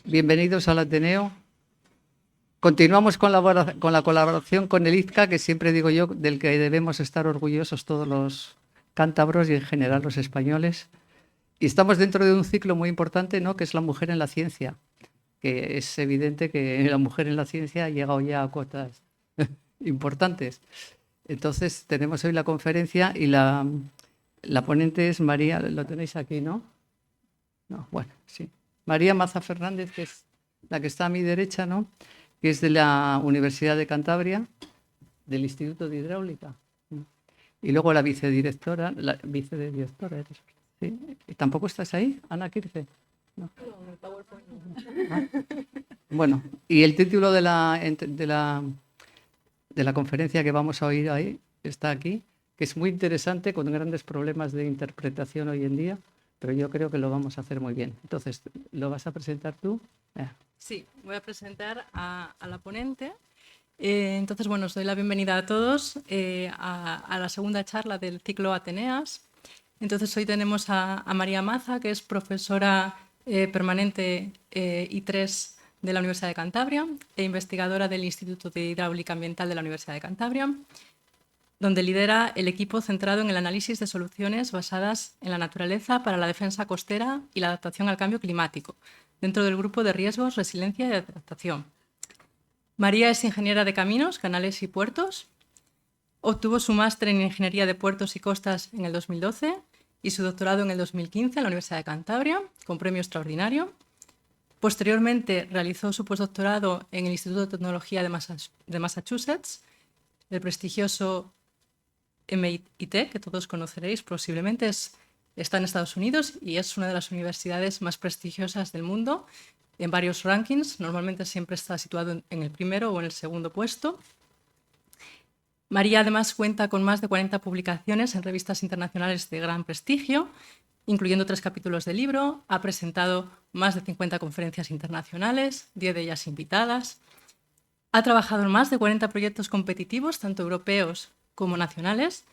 Bienvenidos al Ateneo. Continuamos con la colaboración con el IZCA, que siempre digo yo, del que debemos estar orgullosos todos los cántabros y en general los españoles. Y estamos dentro de un ciclo muy importante, ¿no?, que es la mujer en la ciencia, que es evidente que la mujer en la ciencia ha llegado ya a cotas importantes. Entonces, tenemos hoy la conferencia y la ponente es María, lo tenéis aquí, ¿no? No, bueno, sí. María Maza Fernández, que es la que está a mi derecha, ¿no?, que es de la Universidad de Cantabria, del Instituto de Hidráulica. Y luego la vicedirectora, eres, ¿sí? ¿Tampoco estás ahí, Ana Kirce? No. Ah. Bueno, y el título de la conferencia que vamos a oír ahí está aquí, que es muy interesante, con grandes problemas de interpretación hoy en día, pero yo creo que lo vamos a hacer muy bien. Entonces, ¿lo vas a presentar tú? Sí, voy a presentar a la ponente. Entonces, bueno, os doy la bienvenida a todos a la segunda charla del ciclo Ateneas. Entonces, hoy tenemos a María Maza, que es profesora permanente I3 de la Universidad de Cantabria e investigadora del Instituto de Hidráulica Ambiental de la Universidad de Cantabria, donde lidera el equipo centrado en el análisis de soluciones basadas en la naturaleza para la defensa costera y la adaptación al cambio climático, dentro del grupo de riesgos, resiliencia y adaptación. María es ingeniera de caminos, canales y puertos. Obtuvo su máster en Ingeniería de Puertos y Costas en el 2012 y su doctorado en el 2015 en la Universidad de Cantabria, con premio extraordinario. Posteriormente realizó su postdoctorado en el Instituto de Tecnología de Massachusetts, el prestigioso MIT, que todos conoceréis posiblemente, está en Estados Unidos y es una de las universidades más prestigiosas del mundo en varios rankings. Normalmente siempre está situado en el primero o en el segundo puesto. María además cuenta con más de 40 publicaciones en revistas internacionales de gran prestigio, incluyendo 3 capítulos de libro. Ha presentado más de 50 conferencias internacionales, 10 de ellas invitadas. Ha trabajado en más de 40 proyectos competitivos, tanto europeos como nacionales,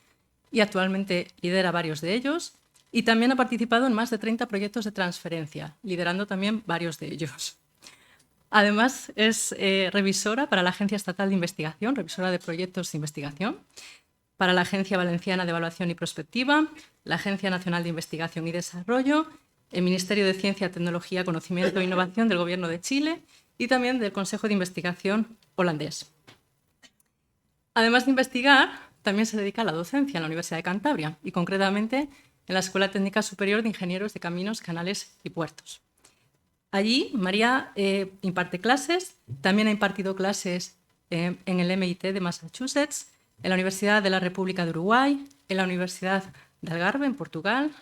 y actualmente lidera varios de ellos. Y también ha participado en más de 30 proyectos de transferencia, liderando también varios de ellos. Además, es revisora para la Agencia Estatal de Investigación, revisora de proyectos de investigación, para la Agencia Valenciana de Evaluación y Prospectiva, la Agencia Nacional de Investigación y Desarrollo, el Ministerio de Ciencia, Tecnología, Conocimiento e Innovación del Gobierno de Chile y también del Consejo de Investigación holandés. Además de investigar, también se dedica a la docencia en la Universidad de Cantabria y concretamente en la Escuela Técnica Superior de Ingenieros de Caminos, Canales y Puertos. Allí María imparte clases, también ha impartido clases en el MIT de Massachusetts, en la Universidad de la República de Uruguay, en la Universidad de Algarve, en Portugal,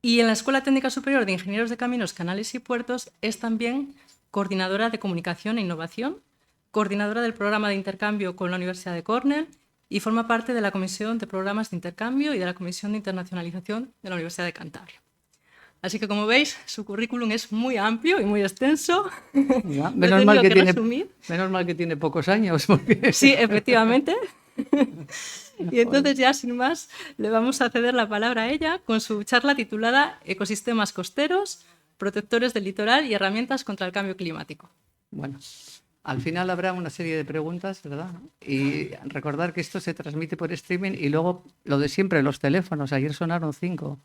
y en la Escuela Técnica Superior de Ingenieros de Caminos, Canales y Puertos es también coordinadora de comunicación e innovación, coordinadora del programa de intercambio con la Universidad de Cornell y forma parte de la Comisión de Programas de Intercambio y de la Comisión de Internacionalización de la Universidad de Cantabria. Así que, como veis, su currículum es muy amplio y muy extenso. Ya, menos mal que tiene pocos años. Porque... Sí, efectivamente. Y entonces ya, sin más, le vamos a ceder la palabra a ella con su charla titulada Ecosistemas costeros, protectores del litoral y herramientas contra el cambio climático. Bueno, al final habrá una serie de preguntas, ¿verdad? Y recordar que esto se transmite por streaming y luego lo de siempre, los teléfonos. Ayer sonaron 5.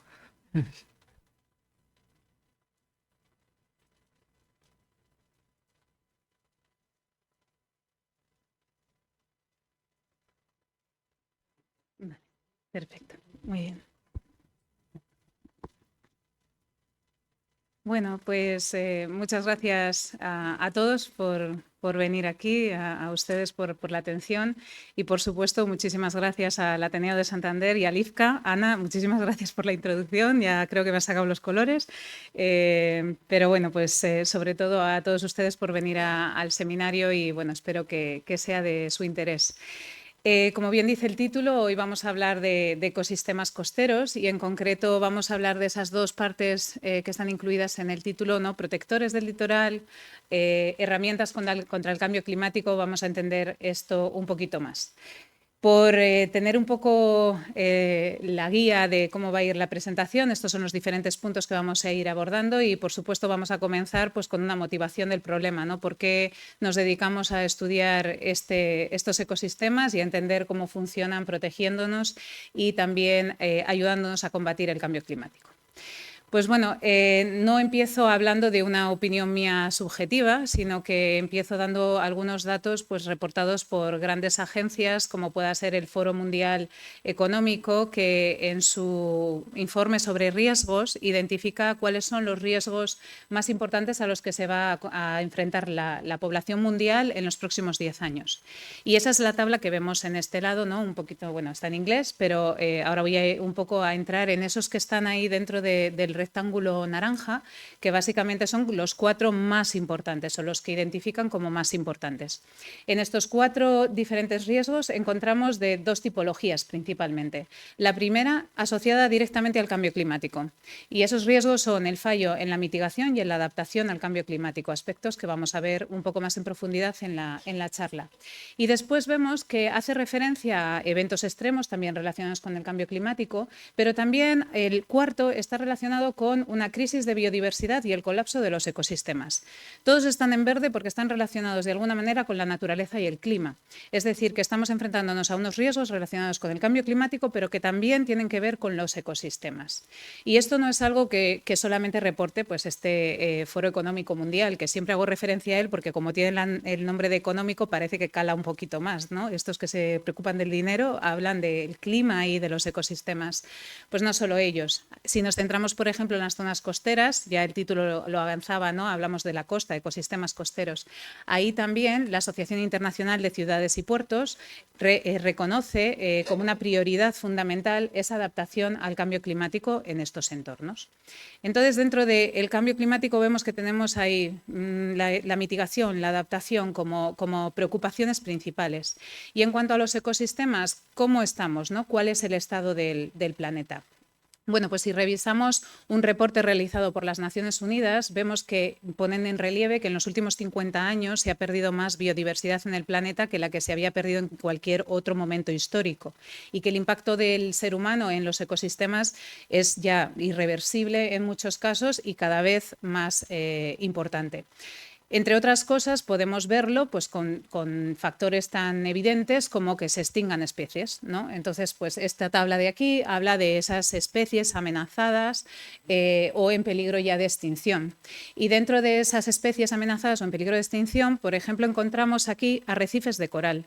Perfecto, muy bien. Bueno, pues muchas gracias a todos por venir aquí, a ustedes por la atención y, por supuesto, muchísimas gracias al Ateneo de Santander y al IFCA. Ana, muchísimas gracias por la introducción, ya creo que me has sacado los colores, pero bueno, pues sobre todo a todos ustedes por venir al seminario y bueno, espero que sea de su interés. Como bien dice el título, hoy vamos a hablar de ecosistemas costeros y en concreto vamos a hablar de esas dos partes que están incluidas en el título, ¿no? Protectores del litoral, herramientas contra el cambio climático. Vamos a entender esto un poquito más. Por tener un poco la guía de cómo va a ir la presentación, estos son los diferentes puntos que vamos a ir abordando y, por supuesto, vamos a comenzar pues, con una motivación del problema, ¿no? ¿Por qué nos dedicamos a estudiar estos ecosistemas y a entender cómo funcionan protegiéndonos y también ayudándonos a combatir el cambio climático? Pues bueno, no empiezo hablando de una opinión mía subjetiva, sino que empiezo dando algunos datos pues, reportados por grandes agencias, como pueda ser el Foro Mundial Económico, que en su informe sobre riesgos identifica cuáles son los riesgos más importantes a los que se va a enfrentar la población mundial en los próximos 10 años. Y esa es la tabla que vemos en este lado, ¿no? Un poquito, bueno, está en inglés, pero ahora voy un poco a entrar en esos que están ahí dentro del rectángulo naranja, que básicamente son los 4 más importantes o los que identifican como más importantes. En estos 4 diferentes riesgos encontramos de 2 tipologías principalmente. La primera asociada directamente al cambio climático, y esos riesgos son el fallo en la mitigación y en la adaptación al cambio climático, aspectos que vamos a ver un poco más en profundidad en la charla. Y después vemos que hace referencia a eventos extremos también relacionados con el cambio climático, pero también el cuarto está relacionado con una crisis de biodiversidad y el colapso de los ecosistemas. Todos están en verde porque están relacionados de alguna manera con la naturaleza y el clima. Es decir, que estamos enfrentándonos a unos riesgos relacionados con el cambio climático, pero que también tienen que ver con los ecosistemas. Y esto no es algo que solamente reporte pues, este Foro Económico Mundial, que siempre hago referencia a él porque como tiene el nombre de económico parece que cala un poquito más, ¿no? Estos que se preocupan del dinero hablan del clima y de los ecosistemas. Pues no solo ellos. Si nos centramos, por ejemplo, en las zonas costeras, ya el título lo avanzaba, ¿no? Hablamos de la costa, ecosistemas costeros. Ahí también la Asociación Internacional de Ciudades y Puertos reconoce como una prioridad fundamental esa adaptación al cambio climático en estos entornos. Entonces, dentro del cambio climático vemos que tenemos ahí la mitigación, la adaptación como preocupaciones principales. Y en cuanto a los ecosistemas, ¿cómo estamos, ¿no? ¿Cuál es el estado del planeta? Bueno, pues si revisamos un reporte realizado por las Naciones Unidas, vemos que ponen en relieve que en los últimos 50 años se ha perdido más biodiversidad en el planeta que la que se había perdido en cualquier otro momento histórico y que el impacto del ser humano en los ecosistemas es ya irreversible en muchos casos y cada vez más importante. Entre otras cosas, podemos verlo pues, con factores tan evidentes como que se extingan especies, ¿no? Entonces, pues, esta tabla de aquí habla de esas especies amenazadas o en peligro ya de extinción. Y dentro de esas especies amenazadas o en peligro de extinción, por ejemplo, encontramos aquí arrecifes de coral.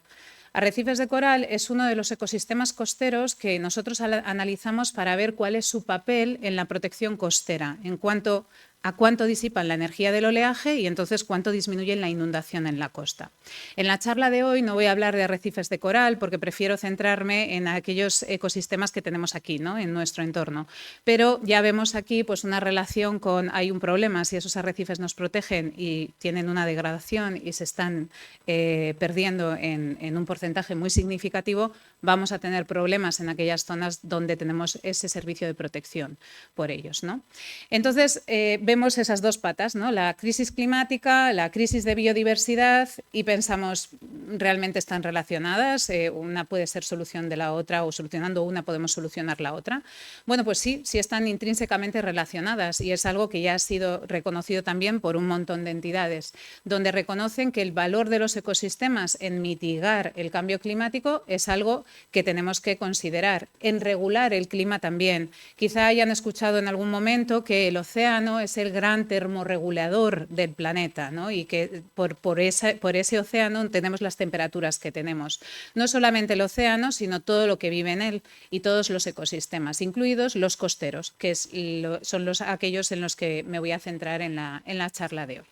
Arrecifes de coral es uno de los ecosistemas costeros que nosotros analizamos para ver cuál es su papel en la protección costera, en cuanto a cuánto disipan la energía del oleaje y entonces cuánto disminuyen la inundación en la costa. En la charla de hoy no voy a hablar de arrecifes de coral porque prefiero centrarme en aquellos ecosistemas que tenemos aquí, ¿no? En nuestro entorno. Pero ya vemos aquí pues, una relación con, hay un problema, si esos arrecifes nos protegen y tienen una degradación y se están perdiendo en un porcentaje muy significativo, vamos a tener problemas en aquellas zonas donde tenemos ese servicio de protección por ellos, ¿no? Entonces, vemos esas 2 patas, ¿no? La crisis climática, la crisis de biodiversidad y pensamos, ¿realmente están relacionadas? ¿Una puede ser solución de la otra o solucionando una podemos solucionar la otra? Bueno, pues sí están intrínsecamente relacionadas y es algo que ya ha sido reconocido también por un montón de entidades, donde reconocen que el valor de los ecosistemas en mitigar el cambio climático es algo que tenemos que considerar. En regular el clima también. Quizá hayan escuchado en algún momento que el océano es el gran termorregulador del planeta, ¿no? Y que por ese océano tenemos las temperaturas que tenemos. No solamente el océano, sino todo lo que vive en él y todos los ecosistemas, incluidos los costeros, que son aquellos en los que me voy a centrar en la charla de hoy.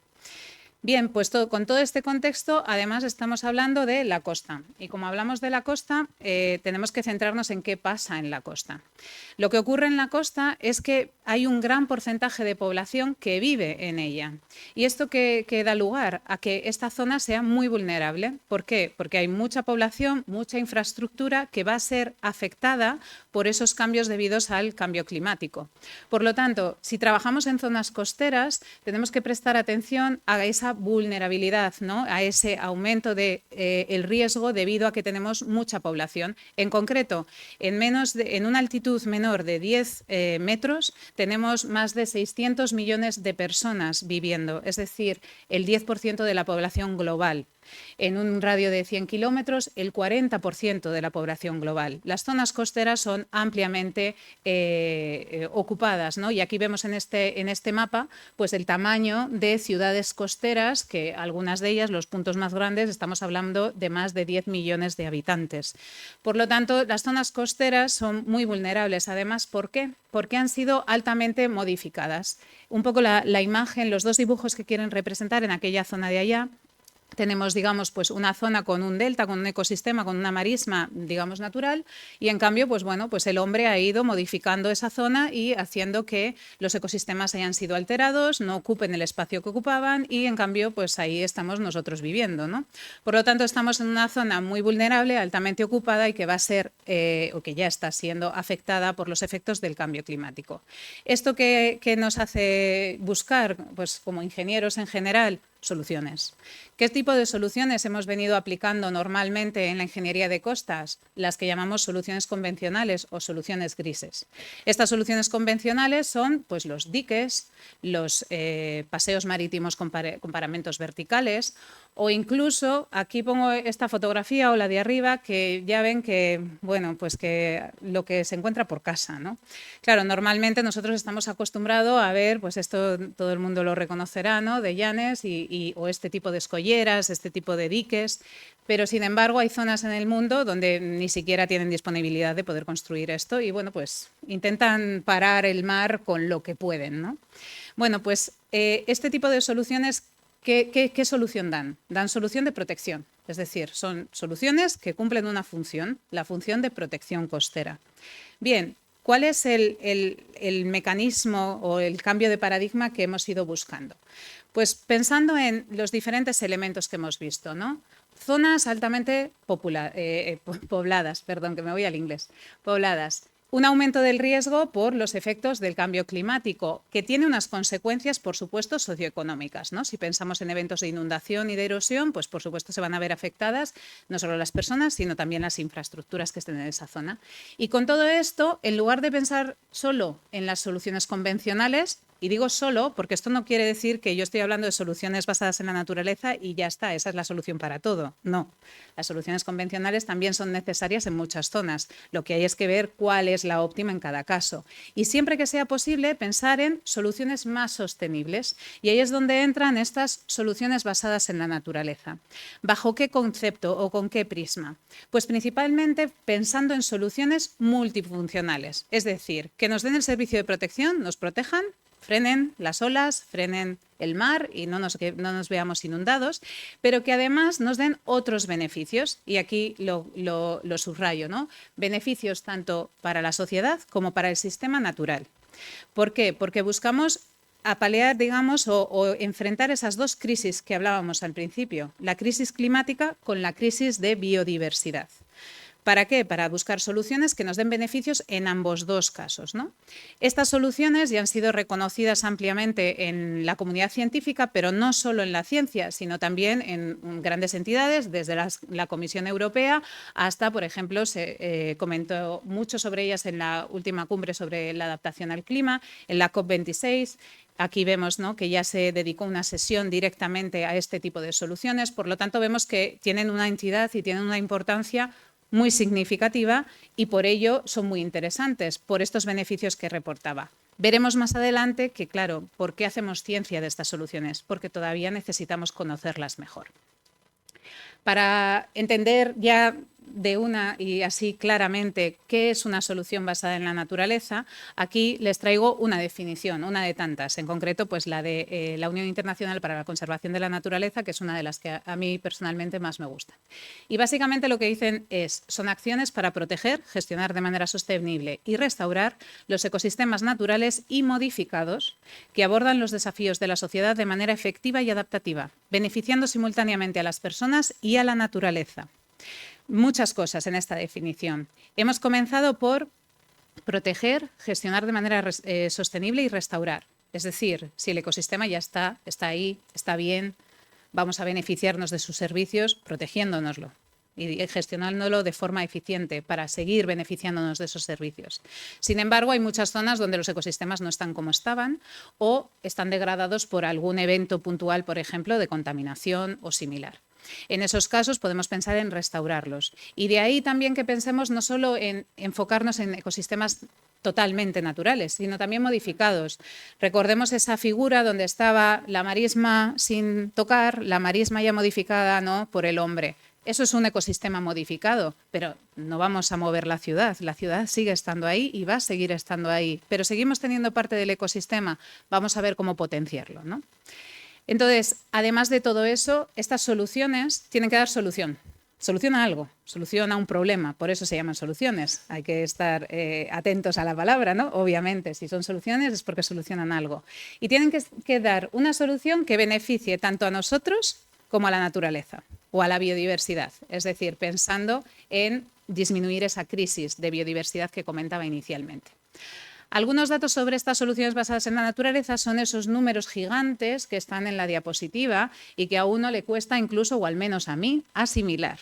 Bien, pues con todo este contexto, además estamos hablando de la costa. Y como hablamos de la costa, tenemos que centrarnos en qué pasa en la costa. Lo que ocurre en la costa es que hay un gran porcentaje de población que vive en ella. Y esto que da lugar a que esta zona sea muy vulnerable. ¿Por qué? Porque hay mucha población, mucha infraestructura que va a ser afectada por esos cambios debidos al cambio climático. Por lo tanto, si trabajamos en zonas costeras, tenemos que prestar atención a esa esa vulnerabilidad, ¿no?, a ese aumento de el riesgo debido a que tenemos mucha población. En concreto, en una altitud menor de 10 metros tenemos más de 600 millones de personas viviendo, es decir, el 10% de la población global. En un radio de 100 kilómetros, el 40% de la población global. Las zonas costeras son ampliamente ocupadas, ¿no? Y aquí vemos en este mapa pues el tamaño de ciudades costeras, que algunas de ellas, los puntos más grandes, estamos hablando de más de 10 millones de habitantes. Por lo tanto, las zonas costeras son muy vulnerables. Además, ¿por qué? Porque han sido altamente modificadas. Un poco la imagen, los dos dibujos que quieren representar en aquella zona de allá. Tenemos, digamos, pues una zona con un delta, con un ecosistema, con una marisma, digamos, natural, y en cambio, pues bueno, pues el hombre ha ido modificando esa zona y haciendo que los ecosistemas hayan sido alterados, no ocupen el espacio que ocupaban y en cambio, pues ahí estamos nosotros viviendo, ¿no? Por lo tanto, estamos en una zona muy vulnerable, altamente ocupada y que va a ser, o que ya está siendo afectada por los efectos del cambio climático. ¿Esto qué nos hace buscar, pues como ingenieros en general? Soluciones. ¿Qué tipo de soluciones hemos venido aplicando normalmente en la ingeniería de costas? Las que llamamos soluciones convencionales o soluciones grises. Estas soluciones convencionales son pues, los diques, los paseos marítimos con paramentos verticales o incluso, aquí pongo esta fotografía o la de arriba, que ya ven que, bueno, pues que lo que se encuentra por casa, ¿no? Claro, normalmente nosotros estamos acostumbrados a ver, pues esto todo el mundo lo reconocerá, ¿no?, de llanes o este tipo de escolleras, este tipo de diques, pero sin embargo hay zonas en el mundo donde ni siquiera tienen disponibilidad de poder construir esto y bueno, pues intentan parar el mar con lo que pueden, ¿no? Bueno, pues este tipo de soluciones, ¿qué solución dan? Dan solución de protección, es decir, son soluciones que cumplen una función, la función de protección costera. Bien, ¿cuál es el mecanismo o el cambio de paradigma que hemos ido buscando? Pues pensando en los diferentes elementos que hemos visto, ¿no? Zonas altamente pobladas, perdón, que me voy al inglés, pobladas. Un aumento del riesgo por los efectos del cambio climático, que tiene unas consecuencias, por supuesto, socioeconómicas, ¿no? Si pensamos en eventos de inundación y de erosión, pues por supuesto se van a ver afectadas no solo las personas, sino también las infraestructuras que estén en esa zona. Y con todo esto, en lugar de pensar solo en las soluciones convencionales, y digo solo porque esto no quiere decir que yo estoy hablando de soluciones basadas en la naturaleza y ya está, esa es la solución para todo. No, las soluciones convencionales también son necesarias en muchas zonas. Lo que hay es que ver cuál es la óptima en cada caso. Y siempre que sea posible, pensar en soluciones más sostenibles. Y ahí es donde entran estas soluciones basadas en la naturaleza. ¿Bajo qué concepto o con qué prisma? Pues principalmente pensando en soluciones multifuncionales. Es decir, que nos den el servicio de protección, nos protejan, frenen las olas, frenen el mar y no nos veamos inundados, pero que además nos den otros beneficios. Y aquí lo subrayo, ¿no? Beneficios tanto para la sociedad como para el sistema natural. ¿Por qué? Porque buscamos apalear, digamos, o enfrentar esas dos crisis que hablábamos al principio, la crisis climática con la crisis de biodiversidad. ¿Para qué? Para buscar soluciones que nos den beneficios en ambos dos casos, ¿no? Estas soluciones ya han sido reconocidas ampliamente en la comunidad científica, pero no solo en la ciencia, sino también en grandes entidades, desde la Comisión Europea hasta, por ejemplo, se comentó mucho sobre ellas en la última cumbre sobre la adaptación al clima, en la COP26. Aquí vemos, ¿no?, que ya se dedicó una sesión directamente a este tipo de soluciones, por lo tanto vemos que tienen una entidad y tienen una importancia muy significativa y por ello son muy interesantes, por estos beneficios que reportaba. Veremos más adelante que, claro, ¿por qué hacemos ciencia de estas soluciones? Porque todavía necesitamos conocerlas mejor. Para entender ya de una y así claramente qué es una solución basada en la naturaleza, aquí les traigo una definición, una de tantas, en concreto pues la de la Unión Internacional para la Conservación de la Naturaleza, que es una de las que a mí personalmente más me gusta. Y básicamente lo que dicen son acciones para proteger, gestionar de manera sostenible y restaurar los ecosistemas naturales y modificados que abordan los desafíos de la sociedad de manera efectiva y adaptativa, beneficiando simultáneamente a las personas y a la naturaleza. Muchas cosas en esta definición. Hemos comenzado por proteger, gestionar de manera sostenible y restaurar. Es decir, si el ecosistema ya está ahí, está bien, vamos a beneficiarnos de sus servicios protegiéndonoslo y gestionándolo de forma eficiente para seguir beneficiándonos de esos servicios. Sin embargo, hay muchas zonas donde los ecosistemas no están como estaban o están degradados por algún evento puntual, por ejemplo, de contaminación o similar. En esos casos podemos pensar en restaurarlos. Y de ahí también que pensemos no solo en enfocarnos en ecosistemas totalmente naturales, sino también modificados. Recordemos esa figura donde estaba la marisma sin tocar, la marisma ya modificada, ¿no?, por el hombre. Eso es un ecosistema modificado, pero no vamos a mover la ciudad sigue estando ahí y va a seguir estando ahí, pero seguimos teniendo parte del ecosistema, vamos a ver cómo potenciarlo, ¿no? Entonces, además de todo eso, estas soluciones tienen que dar solución a algo, solución a un problema, por eso se llaman soluciones, hay que estar atentos a la palabra, ¿no? Obviamente, si son soluciones es porque solucionan algo. Y tienen que dar una solución que beneficie tanto a nosotros como a la naturaleza o a la biodiversidad, es decir, pensando en disminuir esa crisis de biodiversidad que comentaba inicialmente. Algunos datos sobre estas soluciones basadas en la naturaleza son esos números gigantes que están en la diapositiva y que a uno le cuesta incluso, o al menos a mí, asimilar.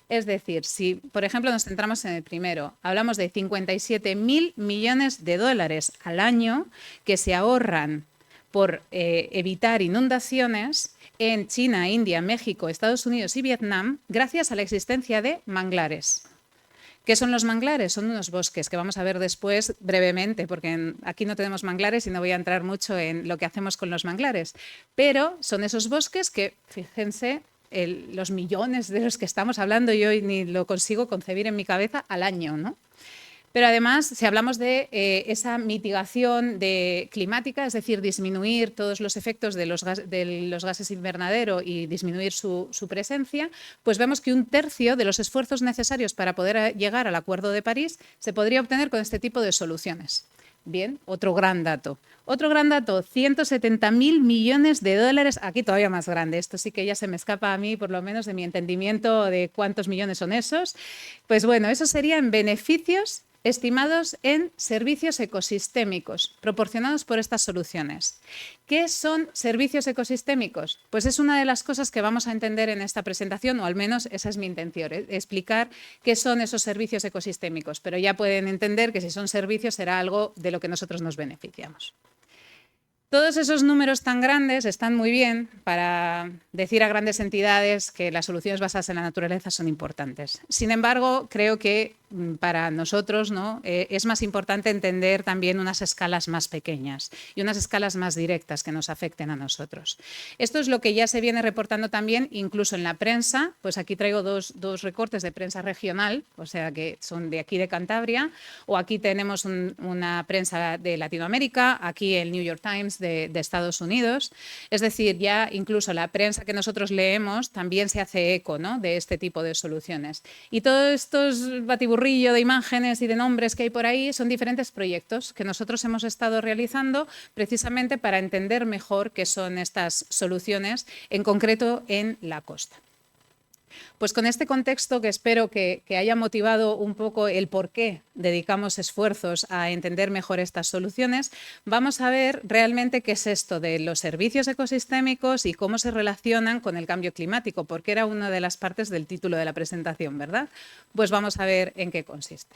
Es decir, si, por ejemplo, nos centramos en el primero, hablamos de 57.000 millones de dólares al año que se ahorran por evitar inundaciones en China, India, México, Estados Unidos y Vietnam gracias a la existencia de manglares. ¿Qué son los manglares? Son unos bosques que vamos a ver después brevemente, porque aquí no tenemos manglares y no voy a entrar mucho en lo que hacemos con los manglares, pero son esos bosques que, fíjense, los millones de los que estamos hablando, yo ni lo consigo concebir en mi cabeza al año, ¿no? Pero además, si hablamos de esa mitigación climática, es decir, disminuir todos los efectos de los gases invernadero y disminuir su presencia, pues vemos que 1/3 de los esfuerzos necesarios para poder llegar al Acuerdo de París se podría obtener con este tipo de soluciones. Bien, otro gran dato. Otro gran dato, 170.000 millones de dólares, aquí todavía más grande, esto sí que ya se me escapa a mí, por lo menos de mi entendimiento de cuántos millones son esos. Pues bueno, eso serían beneficios estimados en servicios ecosistémicos proporcionados por estas soluciones. ¿Qué son servicios ecosistémicos? Pues es una de las cosas que vamos a entender en esta presentación, o al menos esa es mi intención, explicar qué son esos servicios ecosistémicos, pero ya pueden entender que si son servicios será algo de lo que nosotros nos beneficiamos. Todos esos números tan grandes están muy bien para decir a grandes entidades que las soluciones basadas en la naturaleza son importantes. Sin embargo, creo que para nosotros, ¿no?, es más importante entender también unas escalas más pequeñas y unas escalas más directas que nos afecten a nosotros. Esto es lo que ya se viene reportando también incluso en la prensa. Pues aquí traigo dos recortes de prensa regional, o sea que son de aquí de Cantabria, o aquí tenemos una prensa de Latinoamérica, aquí el New York Times de Estados Unidos. Es decir, ya incluso la prensa que nosotros leemos también se hace eco, ¿no?, de este tipo de soluciones. Y todos estos batiburrillos de imágenes y de nombres que hay por ahí son diferentes proyectos que nosotros hemos estado realizando precisamente para entender mejor qué son estas soluciones, en concreto en la costa. Pues con este contexto, que espero que haya motivado un poco el por qué dedicamos esfuerzos a entender mejor estas soluciones, vamos a ver realmente qué es esto de los servicios ecosistémicos y cómo se relacionan con el cambio climático, porque era una de las partes del título de la presentación, ¿verdad? Pues vamos a ver en qué consiste.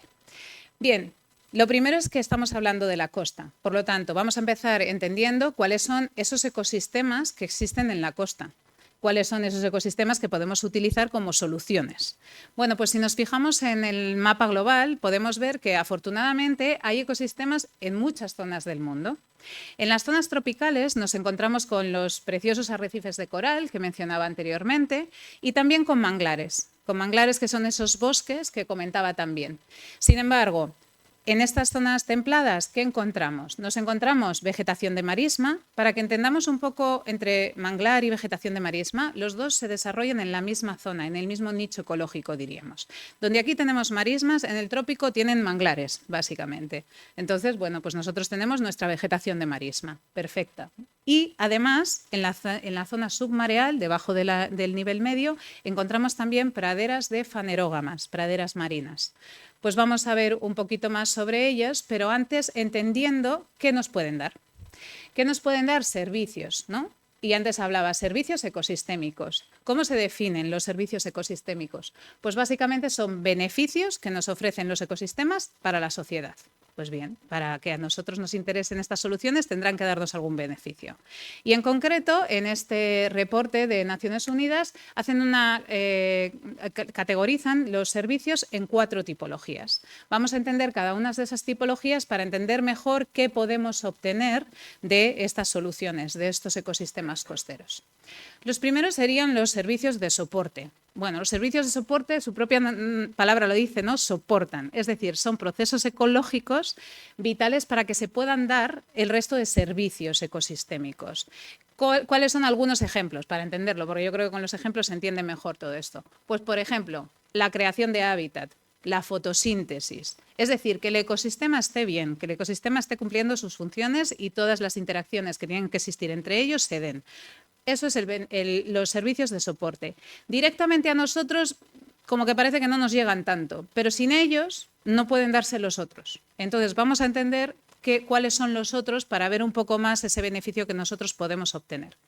Bien. Lo primero es que estamos hablando de la costa, por lo tanto, vamos a empezar entendiendo cuáles son esos ecosistemas que existen en la costa. ¿Cuáles son esos ecosistemas que podemos utilizar como soluciones? Bueno, pues si nos fijamos en el mapa global, podemos ver que afortunadamente hay ecosistemas en muchas zonas del mundo. En las zonas tropicales nos encontramos con los preciosos arrecifes de coral que mencionaba anteriormente y también con manglares que son esos bosques que comentaba también. Sin embargo, en estas zonas templadas, ¿qué encontramos? Nos encontramos vegetación de marisma. Para que entendamos un poco entre manglar y vegetación de marisma, los dos se desarrollan en la misma zona, en el mismo nicho ecológico, diríamos. Donde aquí tenemos marismas, en el trópico tienen manglares, básicamente. Entonces, bueno, pues nosotros tenemos nuestra vegetación de marisma, perfecta. Y además, en la zona submareal, debajo del nivel medio, encontramos también praderas de fanerógamas, praderas marinas. Pues vamos a ver un poquito más sobre ellas, pero antes entendiendo qué nos pueden dar. ¿Qué nos pueden dar? Servicios, ¿no? Y antes hablaba servicios ecosistémicos. ¿Cómo se definen los servicios ecosistémicos? Pues básicamente son beneficios que nos ofrecen los ecosistemas para la sociedad. Pues bien, para que a nosotros nos interesen estas soluciones tendrán que darnos algún beneficio. Y en concreto, en este reporte de Naciones Unidas categorizan los servicios en 4 tipologías. Vamos a entender cada una de esas tipologías para entender mejor qué podemos obtener de estas soluciones, de estos ecosistemas costeros. Los primeros serían los servicios de soporte. Bueno, los servicios de soporte, su propia palabra lo dice, ¿no? Soportan, es decir, son procesos ecológicos vitales para que se puedan dar el resto de servicios ecosistémicos. ¿Cuáles son algunos ejemplos para entenderlo? Porque yo creo que con los ejemplos se entiende mejor todo esto. Pues, por ejemplo, la creación de hábitat, la fotosíntesis. Es decir, que el ecosistema esté bien, que el ecosistema esté cumpliendo sus funciones y todas las interacciones que tienen que existir entre ellos se den. Eso es los servicios de soporte. Directamente a nosotros, como que parece que no nos llegan tanto, pero sin ellos no pueden darse los otros. Entonces vamos a entender cuáles son los otros para ver un poco más ese beneficio que nosotros podemos obtener.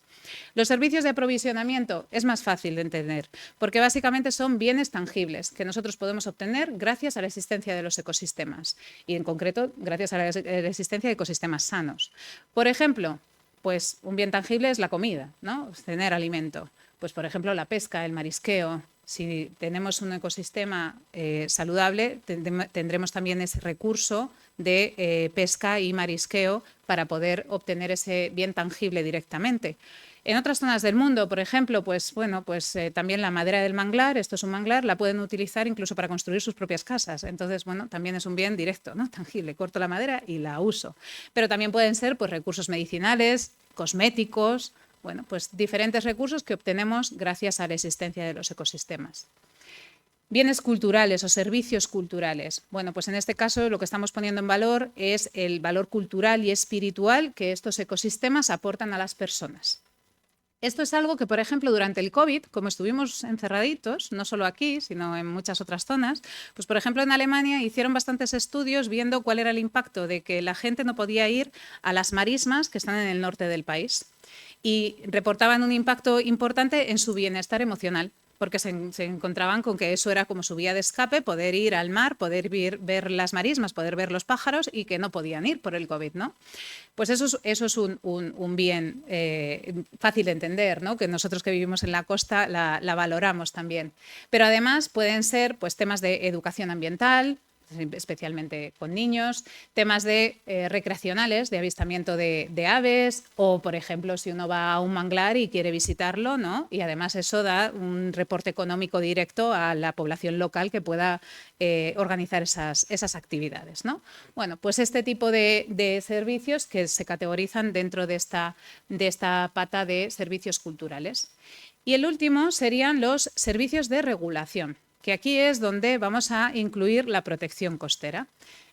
Los servicios de aprovisionamiento es más fácil de entender, porque básicamente son bienes tangibles que nosotros podemos obtener gracias a la existencia de los ecosistemas y en concreto gracias a la existencia de ecosistemas sanos. Por ejemplo, pues un bien tangible es la comida, ¿no? Tener alimento. Pues por ejemplo la pesca, el marisqueo. Si tenemos un ecosistema saludable, tendremos también ese recurso de pesca y marisqueo para poder obtener ese bien tangible directamente. En otras zonas del mundo, por ejemplo, también la madera del manglar, esto es un manglar, la pueden utilizar incluso para construir sus propias casas. Entonces, bueno, también es un bien directo, ¿no? Tangible. Corto la madera y la uso. Pero también pueden ser pues, recursos medicinales, cosméticos, bueno, pues diferentes recursos que obtenemos gracias a la existencia de los ecosistemas. Bienes culturales o servicios culturales. Bueno, pues en este caso lo que estamos poniendo en valor es el valor cultural y espiritual que estos ecosistemas aportan a las personas. Esto es algo que, por ejemplo, durante el COVID, como estuvimos encerraditos, no solo aquí, sino en muchas otras zonas, pues por ejemplo en Alemania hicieron bastantes estudios viendo cuál era el impacto de que la gente no podía ir a las marismas que están en el norte del país y reportaban un impacto importante en su bienestar emocional, porque se encontraban con que eso era como su vía de escape, poder ir al mar, poder ver las marismas, poder ver los pájaros y que no podían ir por el COVID, ¿no? Pues eso es un bien fácil de entender, ¿no? Que nosotros que vivimos en la costa la valoramos también. Pero además pueden ser pues, temas de educación ambiental, especialmente con niños, temas recreacionales, de avistamiento de aves o, por ejemplo, si uno va a un manglar y quiere visitarlo, ¿no? Y además eso da un reporte económico directo a la población local que pueda organizar esas actividades, ¿no? Bueno, pues este tipo de servicios que se categorizan dentro de esta pata de servicios culturales. Y el último serían los servicios de regulación, que aquí es donde vamos a incluir la protección costera.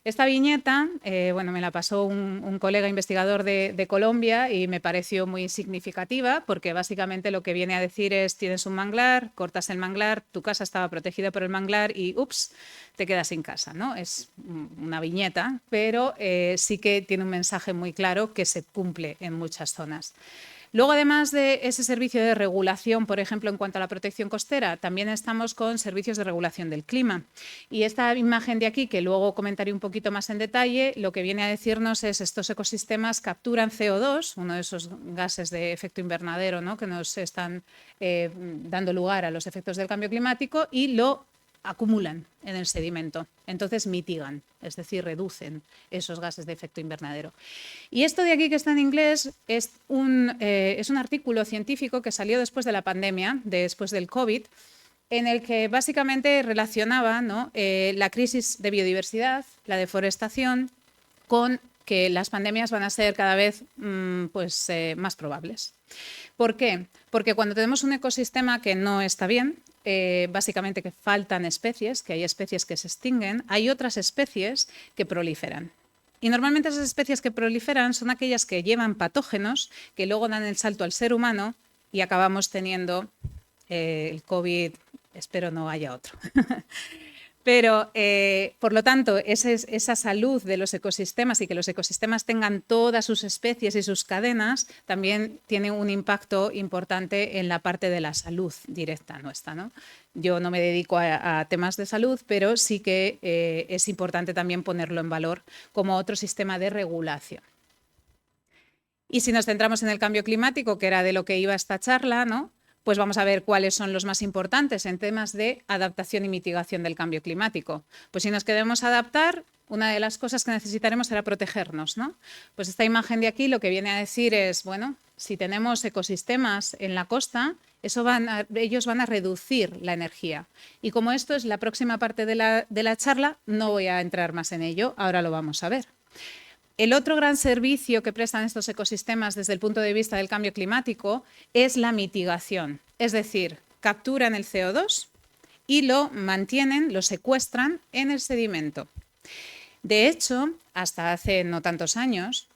Esta viñeta, me la pasó un colega investigador de Colombia y me pareció muy significativa porque básicamente lo que viene a decir es tienes un manglar, cortas el manglar, tu casa estaba protegida por el manglar y ups, te quedas sin casa, ¿no? Es una viñeta, pero sí que tiene un mensaje muy claro que se cumple en muchas zonas. Luego, además de ese servicio de regulación, por ejemplo, en cuanto a la protección costera, también estamos con servicios de regulación del clima. Y esta imagen de aquí, que luego comentaré un poquito más en detalle, lo que viene a decirnos es estos ecosistemas capturan CO2, uno de esos gases de efecto invernadero, ¿no? Que nos están dando lugar a los efectos del cambio climático y lo acumulan en el sedimento, entonces mitigan, es decir, reducen esos gases de efecto invernadero. Y esto de aquí que está en inglés es un artículo científico que salió después de la pandemia, después del COVID, en el que básicamente relacionaba, ¿no? La crisis de biodiversidad, la deforestación, con que las pandemias van a ser cada vez más probables. ¿Por qué? Porque cuando tenemos un ecosistema que no está bien, básicamente que faltan especies, que hay especies que se extinguen, hay otras especies que proliferan. Y normalmente esas especies que proliferan son aquellas que llevan patógenos que luego dan el salto al ser humano y acabamos teniendo el COVID, espero no haya otro. Pero, por lo tanto, esa salud de los ecosistemas y que los ecosistemas tengan todas sus especies y sus cadenas también tiene un impacto importante en la parte de la salud directa nuestra, ¿no? Yo no me dedico a temas de salud, pero sí que es importante también ponerlo en valor como otro sistema de regulación. Y si nos centramos en el cambio climático, que era de lo que iba esta charla, ¿no? Pues vamos a ver cuáles son los más importantes en temas de adaptación y mitigación del cambio climático. Pues si nos queremos adaptar, una de las cosas que necesitaremos será protegernos, ¿no? Pues esta imagen de aquí lo que viene a decir es, bueno, si tenemos ecosistemas en la costa, ellos van a reducir la energía. Y como esto es la próxima parte de la charla, no voy a entrar más en ello, ahora lo vamos a ver. El otro gran servicio que prestan estos ecosistemas desde el punto de vista del cambio climático es la mitigación, es decir, capturan el CO2 y lo mantienen, lo secuestran en el sedimento. De hecho, hasta hace no tantos años,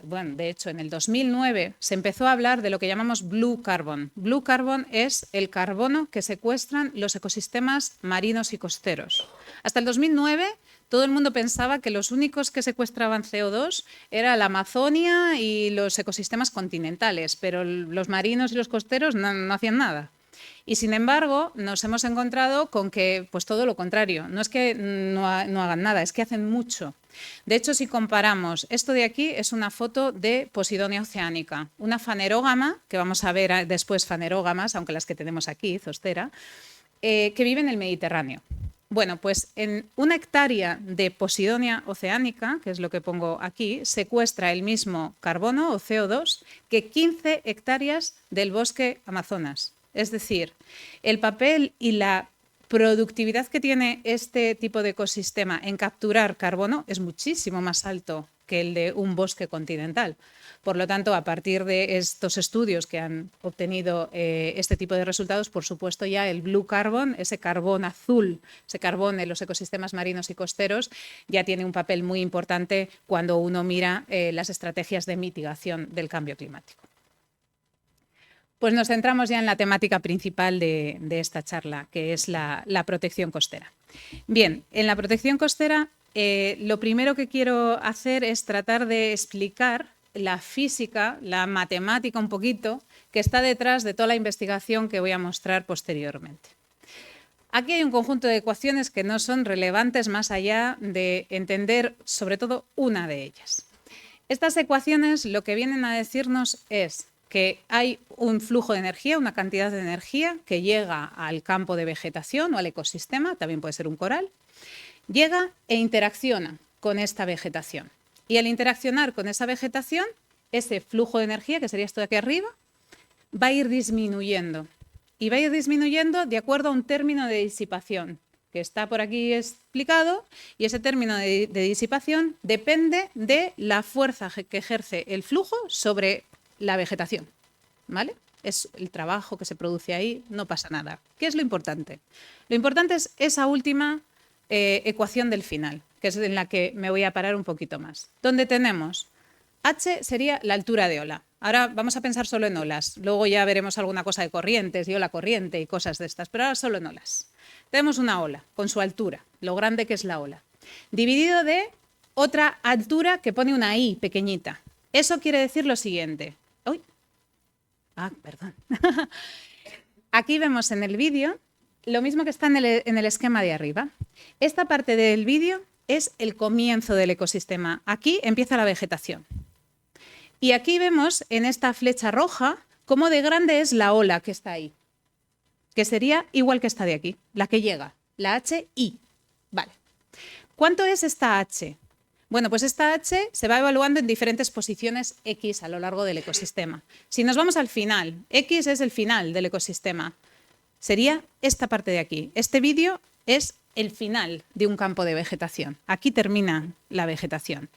bueno, de hecho en el 2009 se empezó a hablar de lo que llamamos Blue Carbon. Blue Carbon es el carbono que secuestran los ecosistemas marinos y costeros. Hasta el 2009 todo el mundo pensaba que los únicos que secuestraban CO2 era la Amazonia y los ecosistemas continentales, pero los marinos y los costeros no hacían nada. Y sin embargo, nos hemos encontrado con que, pues todo lo contrario, no es que no hagan nada, es que hacen mucho. De hecho, si comparamos, esto de aquí es una foto de Posidonia oceanica, una fanerógama, que vamos a ver después fanerógamas, aunque las que tenemos aquí, Zostera, que vive en el Mediterráneo. Bueno, pues en 1 hectárea de Posidonia oceanica, que es lo que pongo aquí, secuestra el mismo carbono o CO2 que 15 hectáreas del bosque Amazonas. Es decir, el papel y la productividad que tiene este tipo de ecosistema en capturar carbono es muchísimo más alto que el de un bosque continental. Por lo tanto, a partir de estos estudios que han obtenido este tipo de resultados, por supuesto ya el blue carbon, ese carbón azul, ese carbón en los ecosistemas marinos y costeros, ya tiene un papel muy importante cuando uno mira las estrategias de mitigación del cambio climático. Pues nos centramos ya en la temática principal de esta charla, que es la protección costera. Bien, en la protección costera, lo primero que quiero hacer es tratar de explicar la física, la matemática un poquito, que está detrás de toda la investigación que voy a mostrar posteriormente. Aquí hay un conjunto de ecuaciones que no son relevantes más allá de entender sobre todo una de ellas. Estas ecuaciones lo que vienen a decirnos es que hay un flujo de energía, una cantidad de energía que llega al campo de vegetación o al ecosistema, también puede ser un coral, llega e interacciona con esta vegetación. Y al interaccionar con esa vegetación, ese flujo de energía, que sería esto de aquí arriba, va a ir disminuyendo. Y va a ir disminuyendo de acuerdo a un término de disipación, que está por aquí explicado, y ese término de disipación depende de la fuerza que ejerce el flujo sobre la vegetación, ¿vale? Es el trabajo que se produce ahí, no pasa nada. ¿Qué es lo importante? Lo importante es esa última ecuación del final, que es en la que me voy a parar un poquito más. Donde tenemos H sería la altura de ola. Ahora vamos a pensar solo en olas. Luego ya veremos alguna cosa de corrientes y ola corriente y cosas de estas, pero ahora solo en olas. Tenemos una ola con su altura, lo grande que es la ola, dividido de otra altura que pone una I pequeñita. Eso quiere decir lo siguiente. ¡Uy! Ah, perdón. Aquí vemos en el vídeo lo mismo que está en el esquema de arriba. Esta parte del vídeo es el comienzo del ecosistema. Aquí empieza la vegetación. Y aquí vemos en esta flecha roja cómo de grande es la ola que está ahí, que sería igual que esta de aquí, la que llega, la HI. Vale. ¿Cuánto es esta H? Bueno, pues esta H se va evaluando en diferentes posiciones X a lo largo del ecosistema. Si nos vamos al final, X es el final del ecosistema. Sería esta parte de aquí. Este vídeo es el final de un campo de vegetación. Aquí termina la vegetación.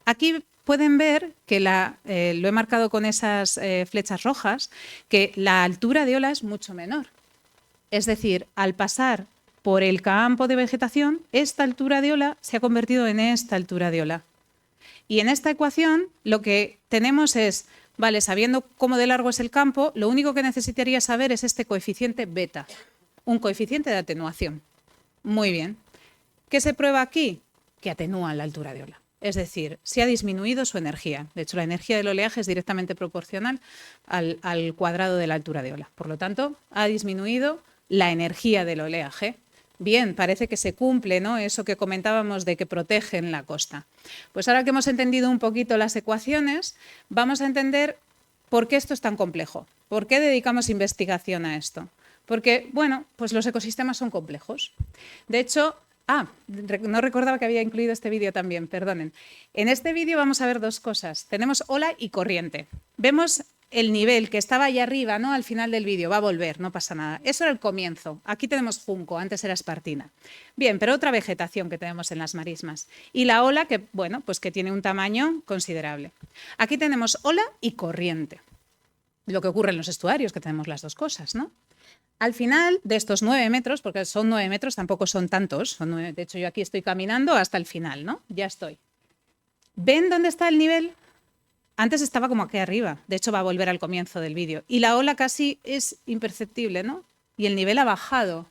Aquí pueden ver que lo he marcado con esas flechas rojas, que la altura de ola es mucho menor. Es decir, al pasar por el campo de vegetación, esta altura de ola se ha convertido en esta altura de ola. Y en esta ecuación lo que tenemos es, vale, sabiendo cómo de largo es el campo, lo único que necesitaría saber es este coeficiente beta, un coeficiente de atenuación. Muy bien. ¿Qué se prueba aquí? Que atenúan la altura de ola. Es decir, se ha disminuido su energía. De hecho, la energía del oleaje es directamente proporcional al cuadrado de la altura de ola. Por lo tanto, ha disminuido la energía del oleaje. Bien, parece que se cumple, ¿no?, eso que comentábamos de que protegen la costa. Pues ahora que hemos entendido un poquito las ecuaciones, vamos a entender por qué esto es tan complejo. ¿Por qué dedicamos investigación a esto? Porque, bueno, pues los ecosistemas son complejos. De hecho, no recordaba que había incluido este vídeo también, perdonen. En este vídeo vamos a ver dos cosas. Tenemos ola y corriente. Vemos el nivel que estaba ahí arriba, ¿no?, al final del vídeo, va a volver, no pasa nada. Eso era el comienzo. Aquí tenemos junco, antes era espartina. Bien, pero otra vegetación que tenemos en las marismas. Y la ola que, bueno, pues que tiene un tamaño considerable. Aquí tenemos ola y corriente. Lo que ocurre en los estuarios, que tenemos las dos cosas, ¿no? Al final de estos 9 metros, porque son 9 metros, tampoco son tantos, son 9, de hecho yo aquí estoy caminando hasta el final, ¿no? Ya estoy. ¿Ven dónde está el nivel? Antes estaba como aquí arriba, de hecho va a volver al comienzo del vídeo. Y la ola casi es imperceptible, ¿no? Y el nivel ha bajado.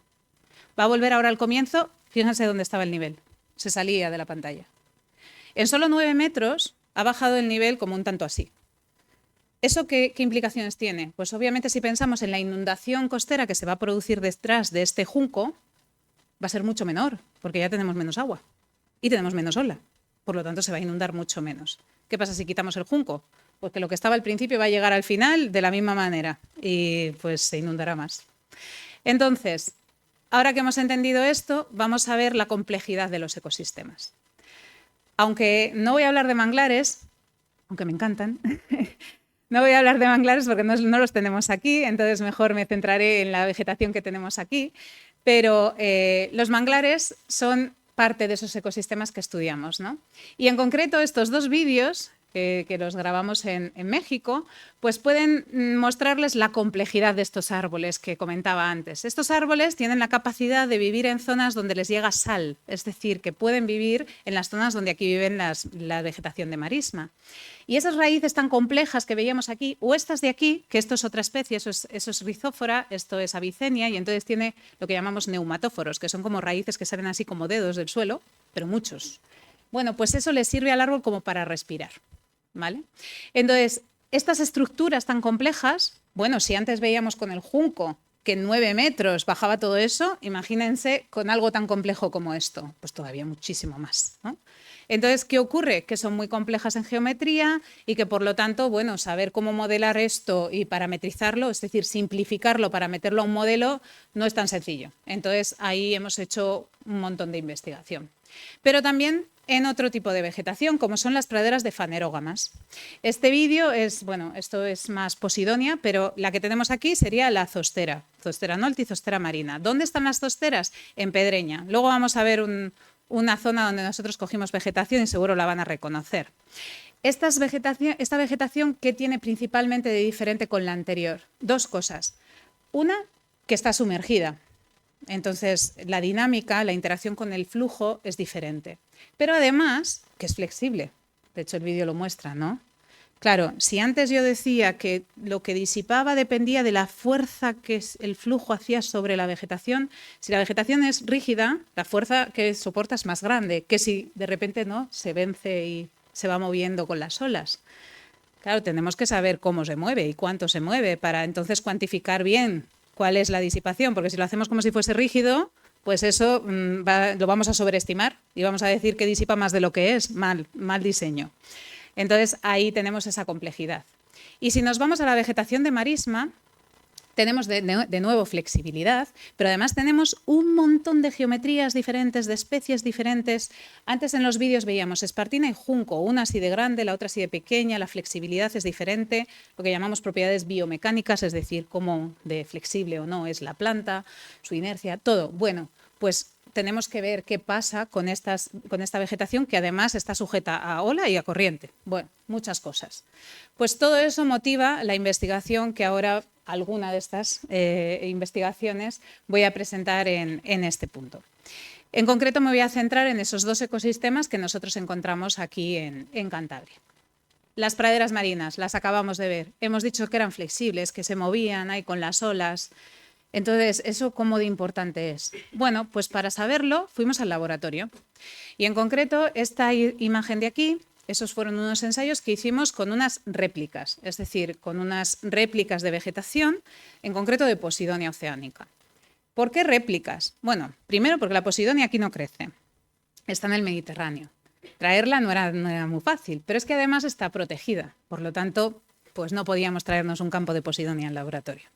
Va a volver ahora al comienzo, fíjense dónde estaba el nivel, se salía de la pantalla. En solo 9 metros ha bajado el nivel como un tanto así. ¿Eso qué implicaciones tiene? Pues obviamente si pensamos en la inundación costera que se va a producir detrás de este junco, va a ser mucho menor, porque ya tenemos menos agua y tenemos menos ola. Por lo tanto, se va a inundar mucho menos. ¿Qué pasa si quitamos el junco? Pues que lo que estaba al principio va a llegar al final de la misma manera y pues se inundará más. Entonces, ahora que hemos entendido esto, vamos a ver la complejidad de los ecosistemas. Aunque no voy a hablar de manglares, aunque me encantan, no voy a hablar de manglares porque no los tenemos aquí, entonces mejor me centraré en la vegetación que tenemos aquí, pero los manglares son parte de esos ecosistemas que estudiamos, ¿no? Y en concreto estos dos vídeos que los grabamos en México, pues pueden mostrarles la complejidad de estos árboles que comentaba antes. Estos árboles tienen la capacidad de vivir en zonas donde les llega sal, es decir, que pueden vivir en las zonas donde aquí viven la vegetación de marisma. Y esas raíces tan complejas que veíamos aquí, o estas de aquí, que esto es otra especie, eso es rizófora, esto es avicenia, y entonces tiene lo que llamamos neumatóforos, que son como raíces que salen así como dedos del suelo, pero muchos. Bueno, pues eso les sirve al árbol como para respirar, ¿vale? Entonces, estas estructuras tan complejas, bueno, si antes veíamos con el junco que en 9 metros bajaba todo eso, imagínense con algo tan complejo como esto, pues todavía muchísimo más, ¿no? Entonces, ¿qué ocurre? Que son muy complejas en geometría y que, por lo tanto, bueno, saber cómo modelar esto y parametrizarlo, es decir, simplificarlo para meterlo a un modelo, no es tan sencillo. Entonces, ahí hemos hecho un montón de investigación. Pero también en otro tipo de vegetación, como son las praderas de fanerógamas. Este vídeo es, bueno, esto es más posidonia, pero la que tenemos aquí sería la zostera nolti, zostera marina. ¿Dónde están las zosteras? En Pedreña. Luego vamos a ver una zona donde nosotros cogimos vegetación y seguro la van a reconocer. Esta vegetación, ¿qué tiene principalmente de diferente con la anterior? Dos cosas. Una, que está sumergida. Entonces, la dinámica, la interacción con el flujo es diferente. Pero además, que es flexible. De hecho, el vídeo lo muestra, ¿no? Claro, si antes yo decía que lo que disipaba dependía de la fuerza que el flujo hacía sobre la vegetación, si la vegetación es rígida, la fuerza que soporta es más grande que si de repente no se vence y se va moviendo con las olas. Claro, tenemos que saber cómo se mueve y cuánto se mueve para entonces cuantificar bien cuál es la disipación, porque si lo hacemos como si fuese rígido, pues eso lo vamos a sobreestimar y vamos a decir que disipa más de lo que es, mal diseño. Entonces, ahí tenemos esa complejidad. Y si nos vamos a la vegetación de marisma, tenemos de nuevo flexibilidad, pero además tenemos un montón de geometrías diferentes, de especies diferentes. Antes en los vídeos veíamos espartina y junco, una así de grande, la otra así de pequeña, la flexibilidad es diferente, lo que llamamos propiedades biomecánicas, es decir, cómo de flexible o no es la planta, su inercia, todo. Bueno, pues tenemos que ver qué pasa con esta vegetación que además está sujeta a ola y a corriente. Bueno, muchas cosas. Pues todo eso motiva la investigación que ahora, alguna de estas investigaciones, voy a presentar en este punto. En concreto me voy a centrar en esos dos ecosistemas que nosotros encontramos aquí en Cantabria. Las praderas marinas, las acabamos de ver. Hemos dicho que eran flexibles, que se movían ahí con las olas. Entonces, ¿eso cómo de importante es? Bueno, pues para saberlo fuimos al laboratorio. Y en concreto, esta imagen de aquí, esos fueron unos ensayos que hicimos con unas réplicas, es decir, con unas réplicas de vegetación, en concreto de Posidonia oceanica. ¿Por qué réplicas? Bueno, primero porque la Posidonia aquí no crece, está en el Mediterráneo. Traerla no era muy fácil, pero es que además está protegida, por lo tanto, pues no podíamos traernos un campo de Posidonia al laboratorio.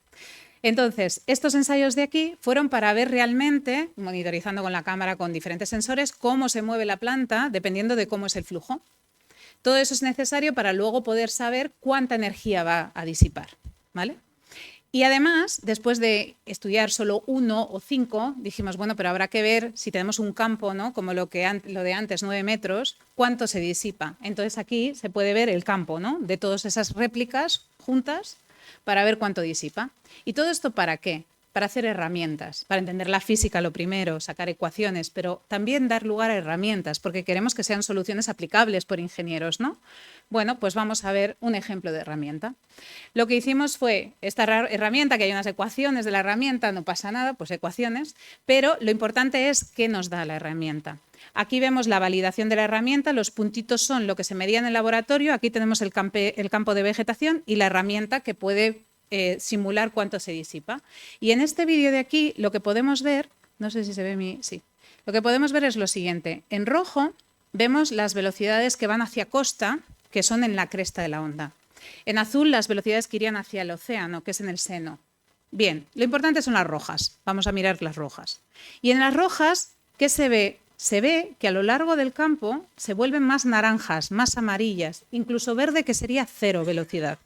Entonces, estos ensayos de aquí fueron para ver realmente, monitorizando con la cámara con diferentes sensores, cómo se mueve la planta dependiendo de cómo es el flujo. Todo eso es necesario para luego poder saber cuánta energía va a disipar, ¿vale? Y además, después de estudiar solo 1 o 5, dijimos, bueno, pero habrá que ver si tenemos un campo, ¿no? Como lo de antes, 9 metros, cuánto se disipa. Entonces aquí se puede ver el campo, ¿no? De todas esas réplicas juntas para ver cuánto disipa. ¿Y todo esto para qué? Para hacer herramientas, para entender la física lo primero, sacar ecuaciones, pero también dar lugar a herramientas, porque queremos que sean soluciones aplicables por ingenieros, ¿no? Bueno, pues vamos a ver un ejemplo de herramienta. Lo que hicimos fue esta herramienta, que hay unas ecuaciones de la herramienta, no pasa nada, pues ecuaciones, pero lo importante es qué nos da la herramienta. Aquí vemos la validación de la herramienta, los puntitos son lo que se medía en el laboratorio, aquí tenemos el campo de vegetación y la herramienta que puede simular cuánto se disipa. Y en este vídeo de aquí lo que podemos ver, no sé si se ve sí, lo que podemos ver es lo siguiente. En rojo vemos las velocidades que van hacia costa, que son en la cresta de la onda. En azul las velocidades que irían hacia el océano, que es en el seno. Bien, lo importante son las rojas. Vamos a mirar las rojas. Y en las rojas, ¿qué se ve? Se ve que a lo largo del campo se vuelven más naranjas, más amarillas, incluso verde, que sería 0 velocidad.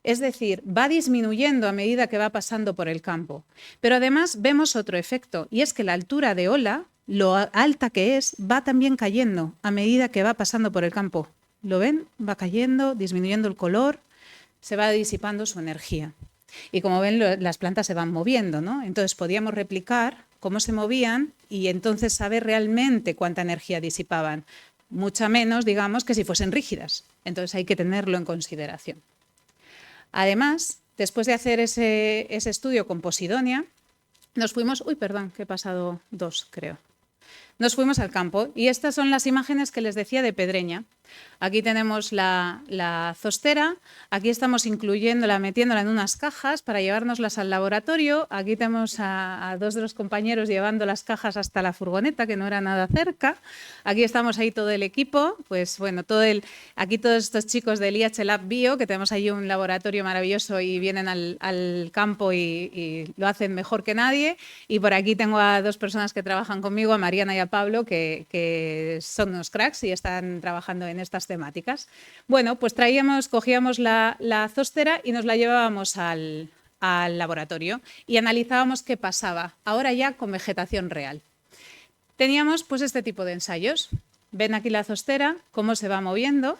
Es decir, va disminuyendo a medida que va pasando por el campo. Pero además vemos otro efecto, y es que la altura de ola, lo alta que es, va también cayendo a medida que va pasando por el campo. ¿Lo ven? Va cayendo, disminuyendo el color, se va disipando su energía. Y como ven, las plantas se van moviendo, ¿no? Entonces podíamos replicar cómo se movían y entonces saber realmente cuánta energía disipaban. Mucha menos, digamos, que si fuesen rígidas. Entonces hay que tenerlo en consideración. Además, después de hacer ese estudio con Posidonia, nos fuimos... Uy, perdón, que he pasado 2, creo. Nos fuimos al campo y estas son las imágenes que les decía de Pedreña. Aquí tenemos la zostera, aquí estamos metiéndola en unas cajas para llevárnoslas al laboratorio. Aquí tenemos a 2 de los compañeros llevando las cajas hasta la furgoneta, que no era nada cerca. Aquí estamos ahí todo el equipo, pues bueno, aquí todos estos chicos del IH Lab Bio, que tenemos ahí un laboratorio maravilloso y vienen al campo y lo hacen mejor que nadie. Y por aquí tengo a 2 personas que trabajan conmigo, a Mariana y a Pablo, que son unos cracks y están trabajando en estas temáticas. Bueno, pues cogíamos la zostera y nos la llevábamos al laboratorio y analizábamos qué pasaba, ahora ya con vegetación real. Teníamos pues este tipo de ensayos. Ven aquí la zostera, cómo se va moviendo,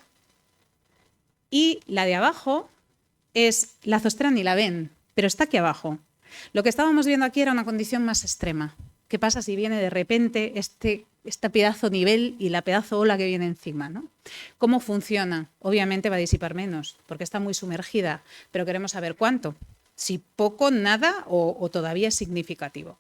y la de abajo es la zostera, ni la ven, pero está aquí abajo. Lo que estábamos viendo aquí era una condición más extrema. ¿Qué pasa si viene de repente este pedazo nivel y la pedazo ola que viene encima, ¿no? ¿Cómo funciona? Obviamente va a disipar menos, porque está muy sumergida, pero queremos saber cuánto. Si poco, nada o todavía es significativo.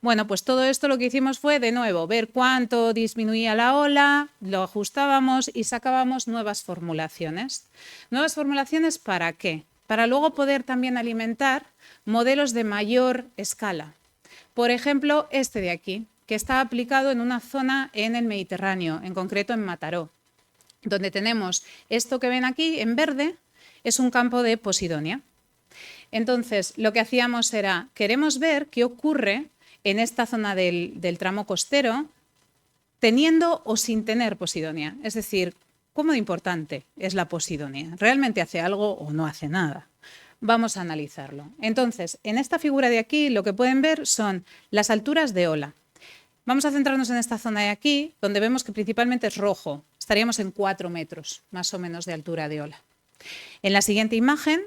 Bueno, pues todo esto lo que hicimos fue, de nuevo, ver cuánto disminuía la ola, lo ajustábamos y sacábamos nuevas formulaciones. ¿Nuevas formulaciones para qué? Para luego poder también alimentar modelos de mayor escala. Por ejemplo, este de aquí, que está aplicado en una zona en el Mediterráneo, en concreto en Mataró, donde tenemos esto que ven aquí en verde, es un campo de Posidonia. Entonces, lo que hacíamos era, queremos ver qué ocurre en esta zona del tramo costero, teniendo o sin tener Posidonia. Es decir, ¿cómo de importante es la Posidonia? ¿Realmente hace algo o no hace nada? Vamos a analizarlo. Entonces, en esta figura de aquí lo que pueden ver son las alturas de ola. Vamos a centrarnos en esta zona de aquí, donde vemos que principalmente es rojo. Estaríamos en 4 metros, más o menos, de altura de ola. En la siguiente imagen,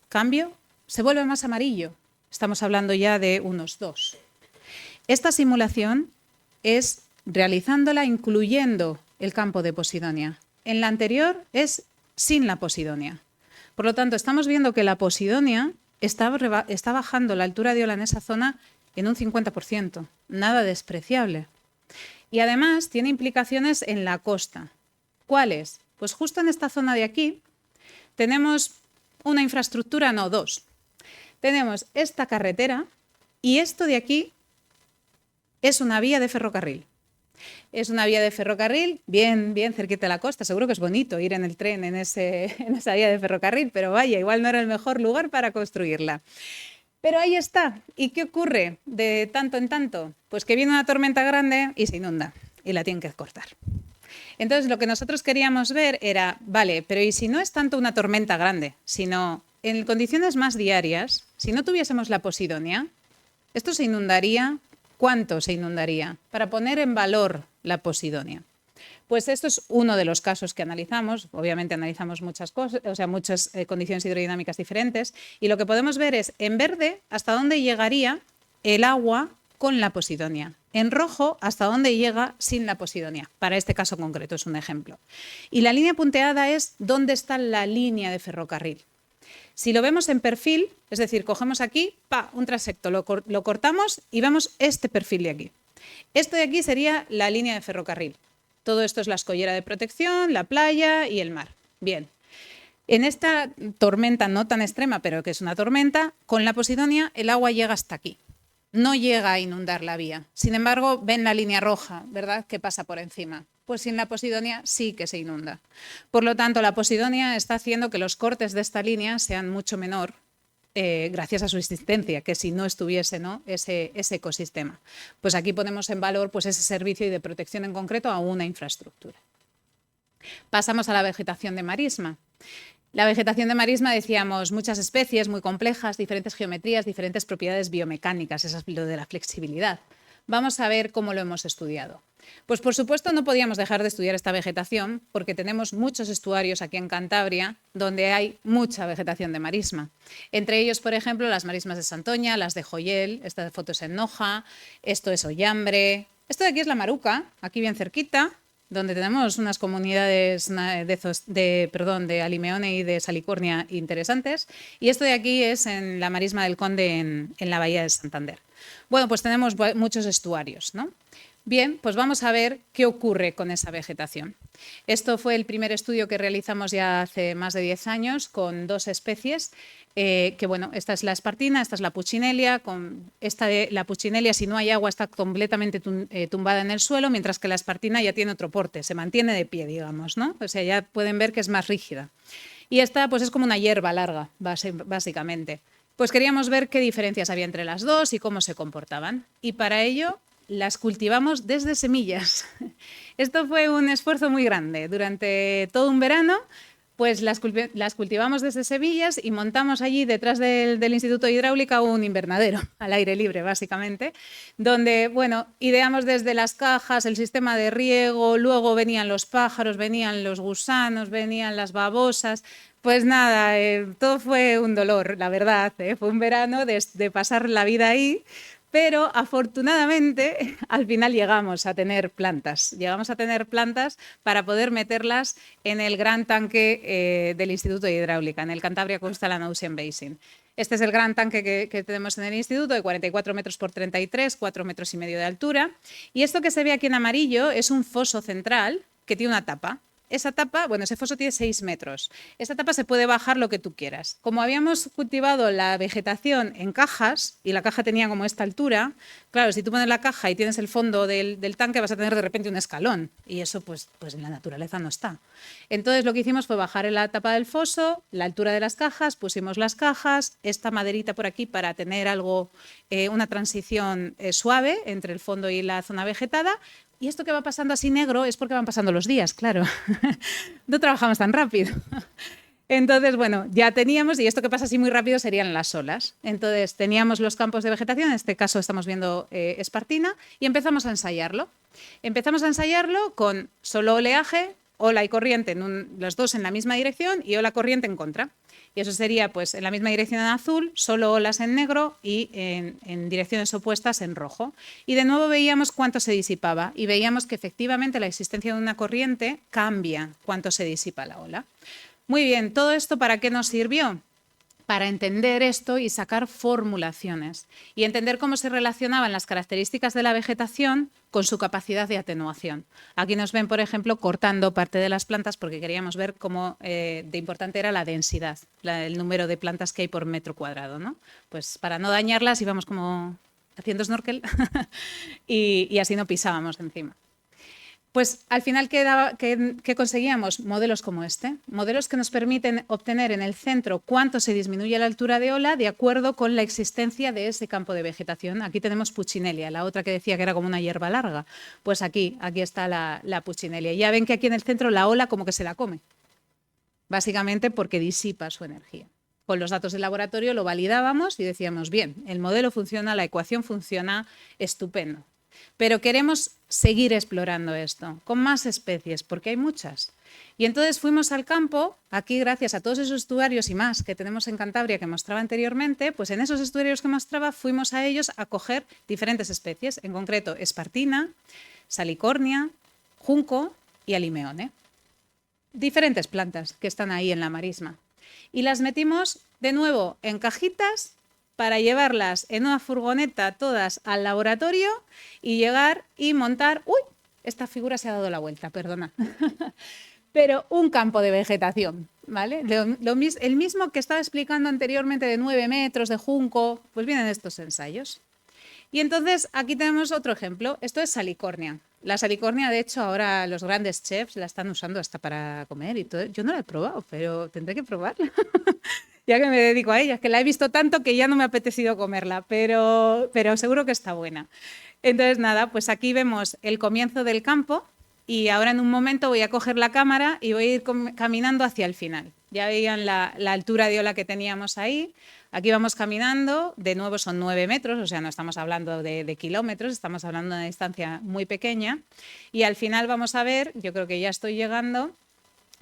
cambio, se vuelve más amarillo. Estamos hablando ya de unos 2. Esta simulación es realizándola incluyendo el campo de Posidonia. En la anterior es sin la Posidonia. Por lo tanto, estamos viendo que la Posidonia está bajando la altura de ola en esa zona en un 50%, nada despreciable. Y además tiene implicaciones en la costa. ¿Cuáles? Pues justo en esta zona de aquí tenemos una infraestructura, no, dos. Tenemos esta carretera y esto de aquí es una vía de ferrocarril. Es una vía de ferrocarril bien cerquita de la costa. Seguro que es bonito ir en el tren en esa vía de ferrocarril, pero vaya, igual no era el mejor lugar para construirla. Pero ahí está. ¿Y qué ocurre de tanto en tanto? Pues que viene una tormenta grande y se inunda y la tienen que cortar. Entonces, lo que nosotros queríamos ver era, vale, pero ¿y si no es tanto una tormenta grande, sino en condiciones más diarias, si no tuviésemos la Posidonia, esto se inundaría? ¿Cuánto se inundaría? Para poner en valor la Posidonia. Pues esto es uno de los casos que analizamos. Obviamente analizamos muchas cosas, o sea, muchas condiciones hidrodinámicas diferentes, y lo que podemos ver es en verde hasta dónde llegaría el agua con la Posidonia. En rojo hasta dónde llega sin la Posidonia. Para este caso concreto es un ejemplo. Y la línea punteada es dónde está la línea de ferrocarril. Si lo vemos en perfil, es decir, cogemos aquí, un transecto, lo cortamos y vemos este perfil de aquí. Esto de aquí sería la línea de ferrocarril. Todo esto es la escollera de protección, la playa y el mar. Bien. En esta tormenta no tan extrema, pero que es una tormenta, con la Posidonia el agua llega hasta aquí. No llega a inundar la vía. Sin embargo, ven la línea roja, ¿verdad?, que pasa por encima. Pues sin la Posidonia sí que se inunda. Por lo tanto, la Posidonia está haciendo que los cortes de esta línea sean mucho menor gracias a su existencia, que si no estuviese, ¿no?, ese ecosistema. Pues aquí ponemos en valor pues, ese servicio y de protección en concreto a una infraestructura. Pasamos a la vegetación de marisma. La vegetación de marisma, decíamos, muchas especies muy complejas, diferentes geometrías, diferentes propiedades biomecánicas, eso es lo de la flexibilidad. Vamos a ver cómo lo hemos estudiado. Pues por supuesto no podíamos dejar de estudiar esta vegetación porque tenemos muchos estuarios aquí en Cantabria donde hay mucha vegetación de marisma. Entre ellos, por ejemplo, las marismas de Santoña, las de Joyel, esta foto es en Noja, esto es Ollambre, esto de aquí es la Maruca, aquí bien cerquita, donde tenemos unas comunidades de Alimeone y de Salicornia interesantes, y esto de aquí es en la marisma del Conde en la bahía de Santander. Bueno, pues tenemos muchos estuarios, ¿no? Bien, pues vamos a ver qué ocurre con esa vegetación. Esto fue el primer estudio que realizamos ya hace más de 10 años con dos especies, que bueno, esta es la espartina, esta es la puccinelia. La puccinelia, si no hay agua, está completamente tumbada en el suelo, mientras que la espartina ya tiene otro porte, se mantiene de pie, digamos, ¿no? O sea, ya pueden ver que es más rígida. Y esta pues es como una hierba larga, básicamente. Pues queríamos ver qué diferencias había entre las dos y cómo se comportaban. Y para ello las cultivamos desde semillas. Esto fue un esfuerzo muy grande. Durante todo un verano, pues las cultivamos desde semillas y montamos allí detrás del Instituto de Hidráulica un invernadero al aire libre, básicamente, donde, bueno, ideamos desde las cajas el sistema de riego, luego venían los pájaros, venían los gusanos, venían las babosas. Pues nada, todo fue un dolor, la verdad. Fue un verano de pasar la vida ahí. Pero afortunadamente al final llegamos a tener plantas. Llegamos a tener plantas para poder meterlas en el gran tanque del Instituto de Hidráulica, en el Cantabria Coastal and Ocean Basin. Este es el gran tanque que tenemos en el instituto, de 44 metros por 33, 4 metros y medio de altura. Y esto que se ve aquí en amarillo es un foso central que tiene una tapa. Esa tapa, bueno, ese foso tiene 6 metros. Esta tapa se puede bajar lo que tú quieras. Como habíamos cultivado la vegetación en cajas y la caja tenía como esta altura, claro, si tú pones la caja y tienes el fondo del tanque vas a tener de repente un escalón y eso pues en la naturaleza no está. Entonces lo que hicimos fue bajar la tapa del foso, la altura de las cajas, pusimos las cajas, esta maderita por aquí para tener algo, una transición suave entre el fondo y la zona vegetada. Y esto que va pasando así negro es porque van pasando los días, claro. No trabajamos tan rápido. Entonces, bueno, ya teníamos, y esto que pasa así muy rápido serían las olas. Entonces, teníamos los campos de vegetación, en este caso estamos viendo espartina, y empezamos a ensayarlo. Empezamos a ensayarlo con solo oleaje, ola y corriente, los dos en la misma dirección, y ola corriente en contra. Y eso sería pues en la misma dirección en azul, solo olas en negro y en direcciones opuestas en rojo. Y de nuevo veíamos cuánto se disipaba y veíamos que efectivamente la existencia de una corriente cambia cuánto se disipa la ola. Muy bien, ¿todo esto para qué nos sirvió? para entender esto y sacar formulaciones y entender cómo se relacionaban las características de la vegetación con su capacidad de atenuación. Aquí nos ven, por ejemplo, cortando parte de las plantas porque queríamos ver cómo de importante era la densidad, el número de plantas que hay por metro cuadrado, ¿no? Pues para no dañarlas íbamos como haciendo snorkel y así no pisábamos encima. Pues al final, ¿qué conseguíamos? Modelos como este, modelos que nos permiten obtener en el centro cuánto se disminuye la altura de ola de acuerdo con la existencia de ese campo de vegetación. Aquí tenemos Puccinelia, la otra que decía que era como una hierba larga. Pues aquí está la Puccinelia. Ya ven que aquí en el centro la ola como que se la come, básicamente porque disipa su energía. Con los datos del laboratorio lo validábamos y decíamos, bien, el modelo funciona, la ecuación funciona, estupendo. Pero queremos seguir explorando esto con más especies, porque hay muchas. Y entonces fuimos al campo, aquí gracias a todos esos estuarios y más que tenemos en Cantabria que mostraba anteriormente, pues en esos estuarios que mostraba fuimos a ellos a coger diferentes especies, en concreto espartina, salicornia, junco y alimeone. Diferentes plantas que están ahí en la marisma. Y las metimos de nuevo en cajitas para llevarlas en una furgoneta todas al laboratorio y llegar y montar... ¡Uy! Esta figura se ha dado la vuelta, perdona. Pero un campo de vegetación, ¿vale? El mismo que estaba explicando anteriormente de 9 metros de junco, pues vienen estos ensayos. Y entonces aquí tenemos otro ejemplo. Esto es salicornia. La salicornia, de hecho, ahora los grandes chefs la están usando hasta para comer y todo. Yo no la he probado, pero tendré que probarla. Ya que me dedico a ella, es que la he visto tanto que ya no me ha apetecido comerla, pero seguro que está buena. Entonces, nada, pues aquí vemos el comienzo del campo y ahora en un momento voy a coger la cámara y voy a ir caminando hacia el final. Ya veían la altura de ola que teníamos ahí. Aquí vamos caminando, de nuevo son 9 metros, o sea, no estamos hablando de kilómetros, estamos hablando de una distancia muy pequeña. Y al final vamos a ver, yo creo que ya estoy llegando,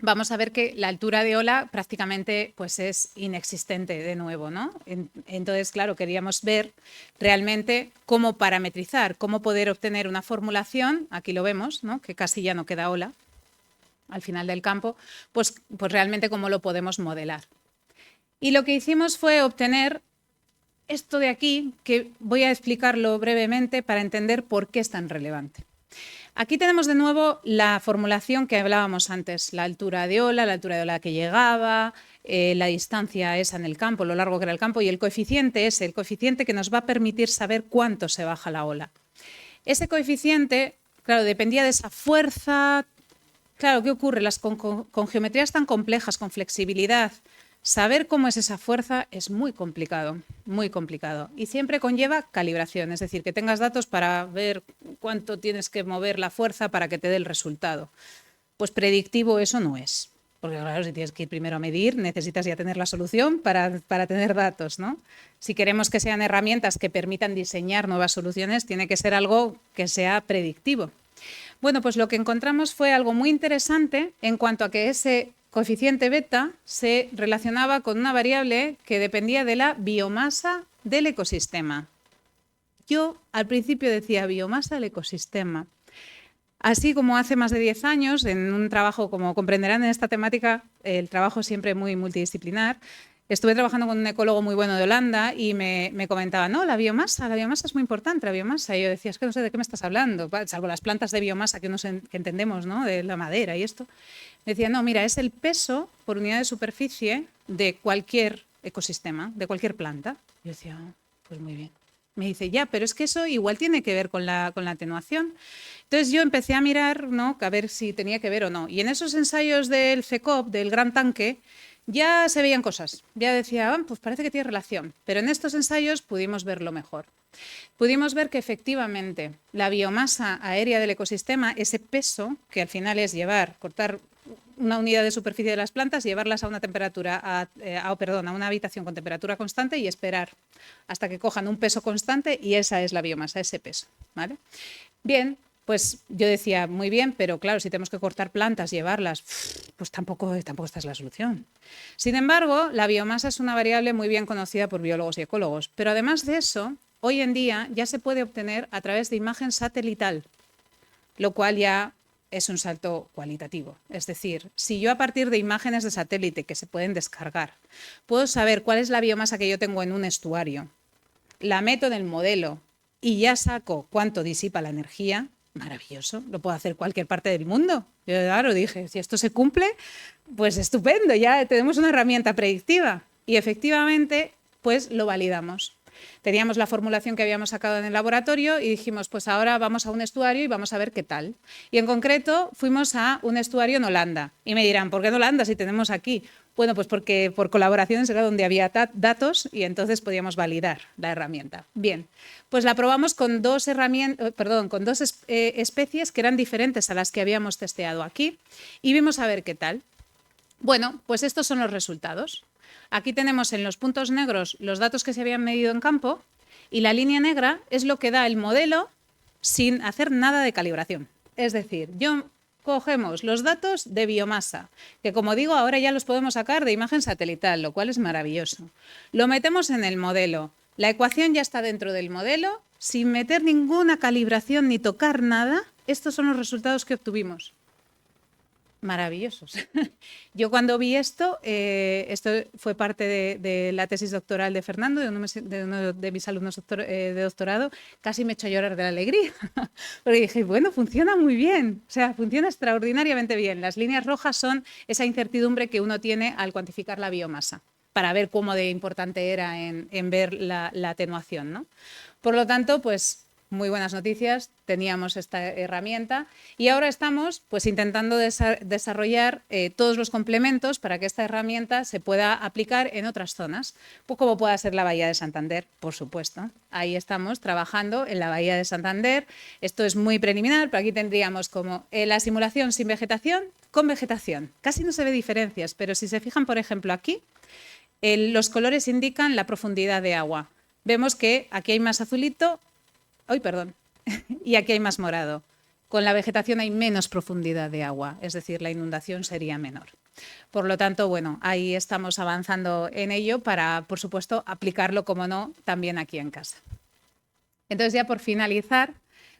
vamos a ver que la altura de ola prácticamente pues es inexistente de nuevo, ¿no? Entonces, claro, queríamos ver realmente cómo parametrizar, cómo poder obtener una formulación, aquí lo vemos, ¿no? Que casi ya no queda ola al final del campo, pues realmente cómo lo podemos modelar. Y lo que hicimos fue obtener esto de aquí, que voy a explicarlo brevemente para entender por qué es tan relevante. Aquí tenemos de nuevo la formulación que hablábamos antes, la altura de ola que llegaba, la distancia esa en el campo, lo largo que era el campo, y el coeficiente es el coeficiente que nos va a permitir saber cuánto se baja la ola. Ese coeficiente, claro, dependía de esa fuerza. Claro, ¿qué ocurre? Con geometrías tan complejas, con flexibilidad, saber cómo es esa fuerza es muy complicado y siempre conlleva calibración, es decir, que tengas datos para ver cuánto tienes que mover la fuerza para que te dé el resultado. Pues predictivo eso no es, porque claro, si tienes que ir primero a medir, necesitas ya tener la solución para tener datos, ¿no? Si queremos que sean herramientas que permitan diseñar nuevas soluciones, tiene que ser algo que sea predictivo. Bueno, pues lo que encontramos fue algo muy interesante en cuanto a que ese coeficiente beta se relacionaba con una variable que dependía de la biomasa del ecosistema. Yo al principio decía biomasa del ecosistema. Así como hace más de 10 años, en un trabajo, como comprenderán en esta temática, el trabajo es siempre muy multidisciplinar, estuve trabajando con un ecólogo muy bueno de Holanda y me comentaba, no, la biomasa es muy importante, la biomasa. Y yo decía, es que no sé de qué me estás hablando, salvo las plantas de biomasa que entendemos, ¿no? De la madera y esto. Me decía, no, mira, es el peso por unidad de superficie de cualquier ecosistema, de cualquier planta. Yo decía, pues muy bien. Me dice, ya, pero es que eso igual tiene que ver con la atenuación. Entonces yo empecé a mirar, ¿no? A ver si tenía que ver o no. Y en esos ensayos del CECOP, del Gran Tanque, ya se veían cosas. Ya decía, pues parece que tiene relación. Pero en estos ensayos pudimos verlo mejor. Pudimos ver que efectivamente la biomasa aérea del ecosistema, ese peso, que al final es cortar una unidad de superficie de las plantas, llevarlas a una temperatura, a una habitación con temperatura constante y esperar hasta que cojan un peso constante, y esa es la biomasa, ese peso, ¿vale? Bien, pues yo decía, muy bien, pero claro, si tenemos que cortar plantas, llevarlas, pues tampoco esta es la solución. Sin embargo, la biomasa es una variable muy bien conocida por biólogos y ecólogos, pero además de eso, hoy en día ya se puede obtener a través de imagen satelital, lo cual ya es un salto cualitativo. Es decir, si yo a partir de imágenes de satélite que se pueden descargar, puedo saber cuál es la biomasa que yo tengo en un estuario, la meto en el modelo y ya saco cuánto disipa la energía, maravilloso, lo puedo hacer cualquier parte del mundo. Yo, claro, dije, si esto se cumple, pues estupendo, ya tenemos una herramienta predictiva. Y efectivamente, pues lo validamos. Teníamos la formulación que habíamos sacado en el laboratorio y dijimos, pues ahora vamos a un estuario y vamos a ver qué tal. Y en concreto fuimos a un estuario en Holanda. Y me dirán, ¿por qué en Holanda si tenemos aquí? Bueno, pues porque por colaboraciones era donde había datos y entonces podíamos validar la herramienta. Bien, pues la probamos con dos especies que eran diferentes a las que habíamos testeado aquí y vimos a ver qué tal. Bueno, pues estos son los resultados. Aquí tenemos en los puntos negros los datos que se habían medido en campo y la línea negra es lo que da el modelo sin hacer nada de calibración. Es decir, cogemos los datos de biomasa, que como digo, ahora ya los podemos sacar de imagen satelital, lo cual es maravilloso. Lo metemos en el modelo. La ecuación ya está dentro del modelo, sin meter ninguna calibración ni tocar nada. Estos son los resultados que obtuvimos. Maravillosos. Yo cuando vi esto fue parte de la tesis doctoral de Fernando, de uno de mis alumnos de doctorado, casi me echó a llorar de la alegría, porque dije, bueno, funciona muy bien, o sea, funciona extraordinariamente bien. Las líneas rojas son esa incertidumbre que uno tiene al cuantificar la biomasa, para ver cómo de importante era en ver la atenuación, ¿no? Por lo tanto, pues muy buenas noticias, teníamos esta herramienta y ahora estamos pues intentando desarrollar todos los complementos para que esta herramienta se pueda aplicar en otras zonas, pues como pueda ser la Bahía de Santander, por supuesto. Ahí estamos trabajando en la Bahía de Santander. Esto es muy preliminar, pero aquí tendríamos como la simulación sin vegetación, con vegetación. Casi no se ve diferencias, pero si se fijan, por ejemplo, aquí, los colores indican la profundidad de agua. Vemos que aquí hay más azulito, y aquí hay más morado. Con la vegetación hay menos profundidad de agua, es decir, la inundación sería menor. Por lo tanto, bueno, ahí estamos avanzando en ello para, por supuesto, aplicarlo, como no, también aquí en casa. Entonces, ya por finalizar,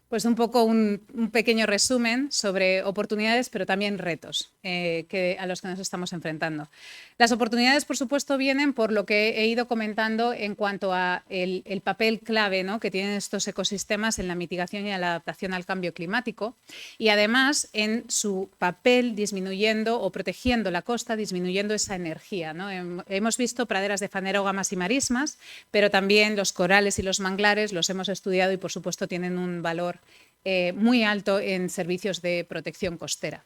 pues un poco un pequeño resumen sobre oportunidades, pero también retos a los que nos estamos enfrentando. Las oportunidades, por supuesto, vienen por lo que he ido comentando en cuanto a el papel clave, ¿no?, que tienen estos ecosistemas en la mitigación y en la adaptación al cambio climático y además en su papel disminuyendo o protegiendo la costa, disminuyendo esa energía, ¿no? Hemos visto praderas de fanerógamas y marismas, pero también los corales y los manglares los hemos estudiado y, por supuesto, tienen un valor muy alto en servicios de protección costera.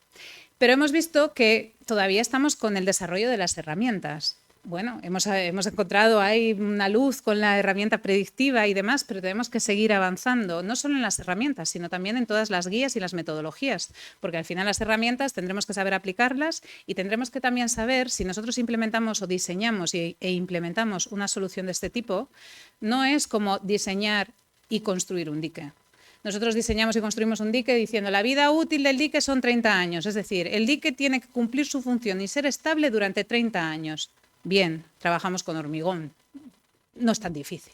Pero hemos visto que todavía estamos con el desarrollo de las herramientas. Bueno, hemos encontrado ahí una luz con la herramienta predictiva y demás, pero tenemos que seguir avanzando, no solo en las herramientas, sino también en todas las guías y las metodologías, porque al final las herramientas tendremos que saber aplicarlas y tendremos que también saber si nosotros implementamos o diseñamos e implementamos una solución de este tipo, no es como diseñar y construir un dique. Nosotros diseñamos y construimos un dique diciendo la vida útil del dique son 30 años, es decir, el dique tiene que cumplir su función y ser estable durante 30 años. Bien, trabajamos con hormigón, no es tan difícil.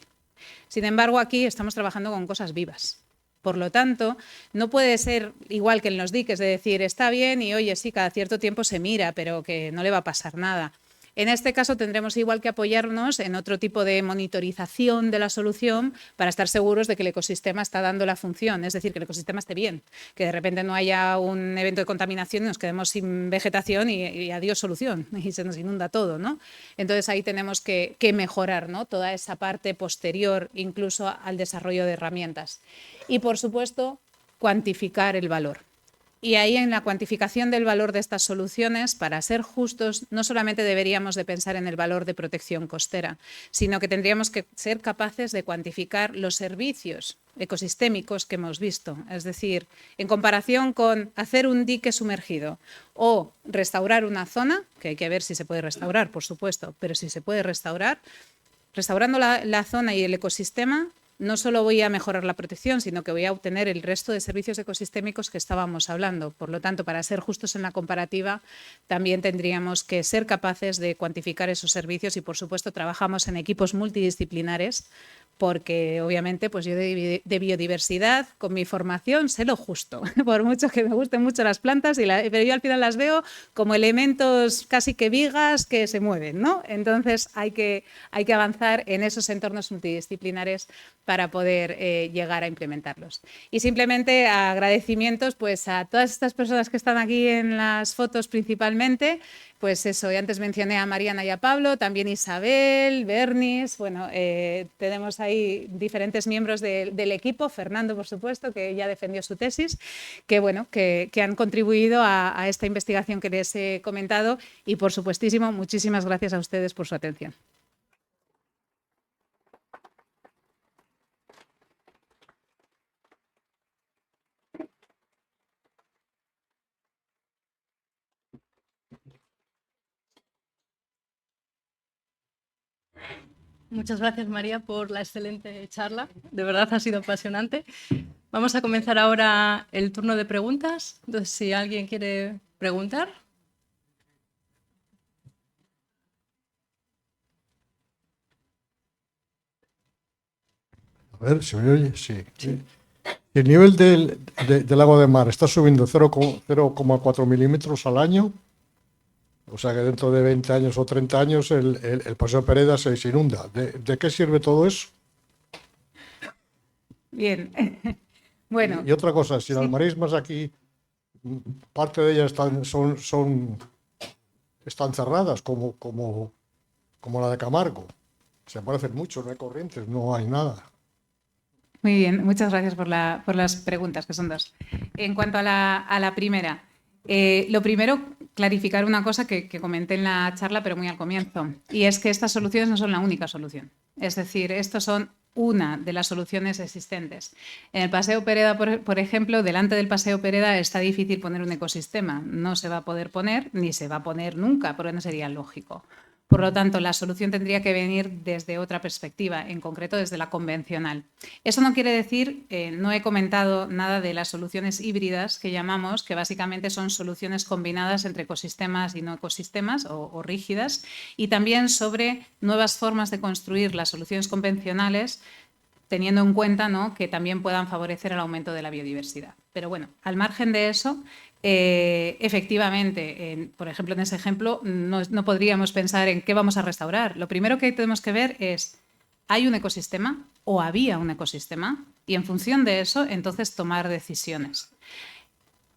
Sin embargo, aquí estamos trabajando con cosas vivas. Por lo tanto, no puede ser igual que en los diques de decir está bien y oye, sí, cada cierto tiempo se mira, pero que no le va a pasar nada. En este caso tendremos igual que apoyarnos en otro tipo de monitorización de la solución para estar seguros de que el ecosistema está dando la función, es decir, que el ecosistema esté bien, que de repente no haya un evento de contaminación y nos quedemos sin vegetación y adiós solución y se nos inunda todo, ¿no? Entonces ahí tenemos que mejorar, ¿no?, toda esa parte posterior incluso al desarrollo de herramientas. Y por supuesto, cuantificar el valor. Y ahí en la cuantificación del valor de estas soluciones, para ser justos, no solamente deberíamos de pensar en el valor de protección costera, sino que tendríamos que ser capaces de cuantificar los servicios ecosistémicos que hemos visto. Es decir, en comparación con hacer un dique sumergido o restaurar una zona, que hay que ver si se puede restaurar, por supuesto, pero si se puede restaurar, restaurando la zona y el ecosistema, no solo voy a mejorar la protección, sino que voy a obtener el resto de servicios ecosistémicos que estábamos hablando. Por lo tanto, para ser justos en la comparativa, también tendríamos que ser capaces de cuantificar esos servicios y, por supuesto, trabajamos en equipos multidisciplinares porque obviamente pues yo de biodiversidad, con mi formación, sé lo justo, por mucho que me gusten mucho las plantas, pero yo al final las veo como elementos casi que vigas que se mueven, ¿no? Entonces hay que avanzar en esos entornos multidisciplinares para poder llegar a implementarlos. Y simplemente agradecimientos pues a todas estas personas que están aquí en las fotos principalmente, pues eso, y antes mencioné a Mariana y a Pablo, también Isabel, Bernis, bueno, tenemos ahí diferentes miembros del equipo, Fernando, por supuesto, que ya defendió su tesis, que bueno, que han contribuido a esta investigación que les he comentado y, por supuestísimo, muchísimas gracias a ustedes por su atención. Muchas gracias, María, por la excelente charla. De verdad ha sido apasionante. Vamos a comenzar ahora el turno de preguntas. Entonces, si alguien quiere preguntar. A ver, ¿se me oye? Sí. El nivel del agua de mar está subiendo 0,4 milímetros al año. O sea que dentro de 20 años o 30 años el Paseo Pereda se inunda. ¿De qué sirve todo eso? Bien. Bueno. Y otra cosa, si las marismas aquí, parte de ellas están cerradas, como la de Camargo. Se parecen mucho, no hay corrientes, no hay nada. Muy bien, muchas gracias por las preguntas, que son dos. En cuanto a la primera, lo primero, clarificar una cosa que comenté en la charla, pero muy al comienzo, y es que estas soluciones no son la única solución. Es decir, estos son una de las soluciones existentes. En el Paseo Pereda, por ejemplo, delante del Paseo Pereda está difícil poner un ecosistema. No se va a poder poner, ni se va a poner nunca, porque no sería lógico. Por lo tanto, la solución tendría que venir desde otra perspectiva, en concreto desde la convencional. Eso no quiere decir, no he comentado nada de las soluciones híbridas que llamamos, que básicamente son soluciones combinadas entre ecosistemas y no ecosistemas o rígidas, y también sobre nuevas formas de construir las soluciones convencionales, teniendo en cuenta, ¿no?, que también puedan favorecer el aumento de la biodiversidad. Pero bueno, al margen de eso, efectivamente, por ejemplo, en ese ejemplo, no podríamos pensar en qué vamos a restaurar. Lo primero que tenemos que ver es, ¿hay un ecosistema o había un ecosistema? Y en función de eso, entonces tomar decisiones.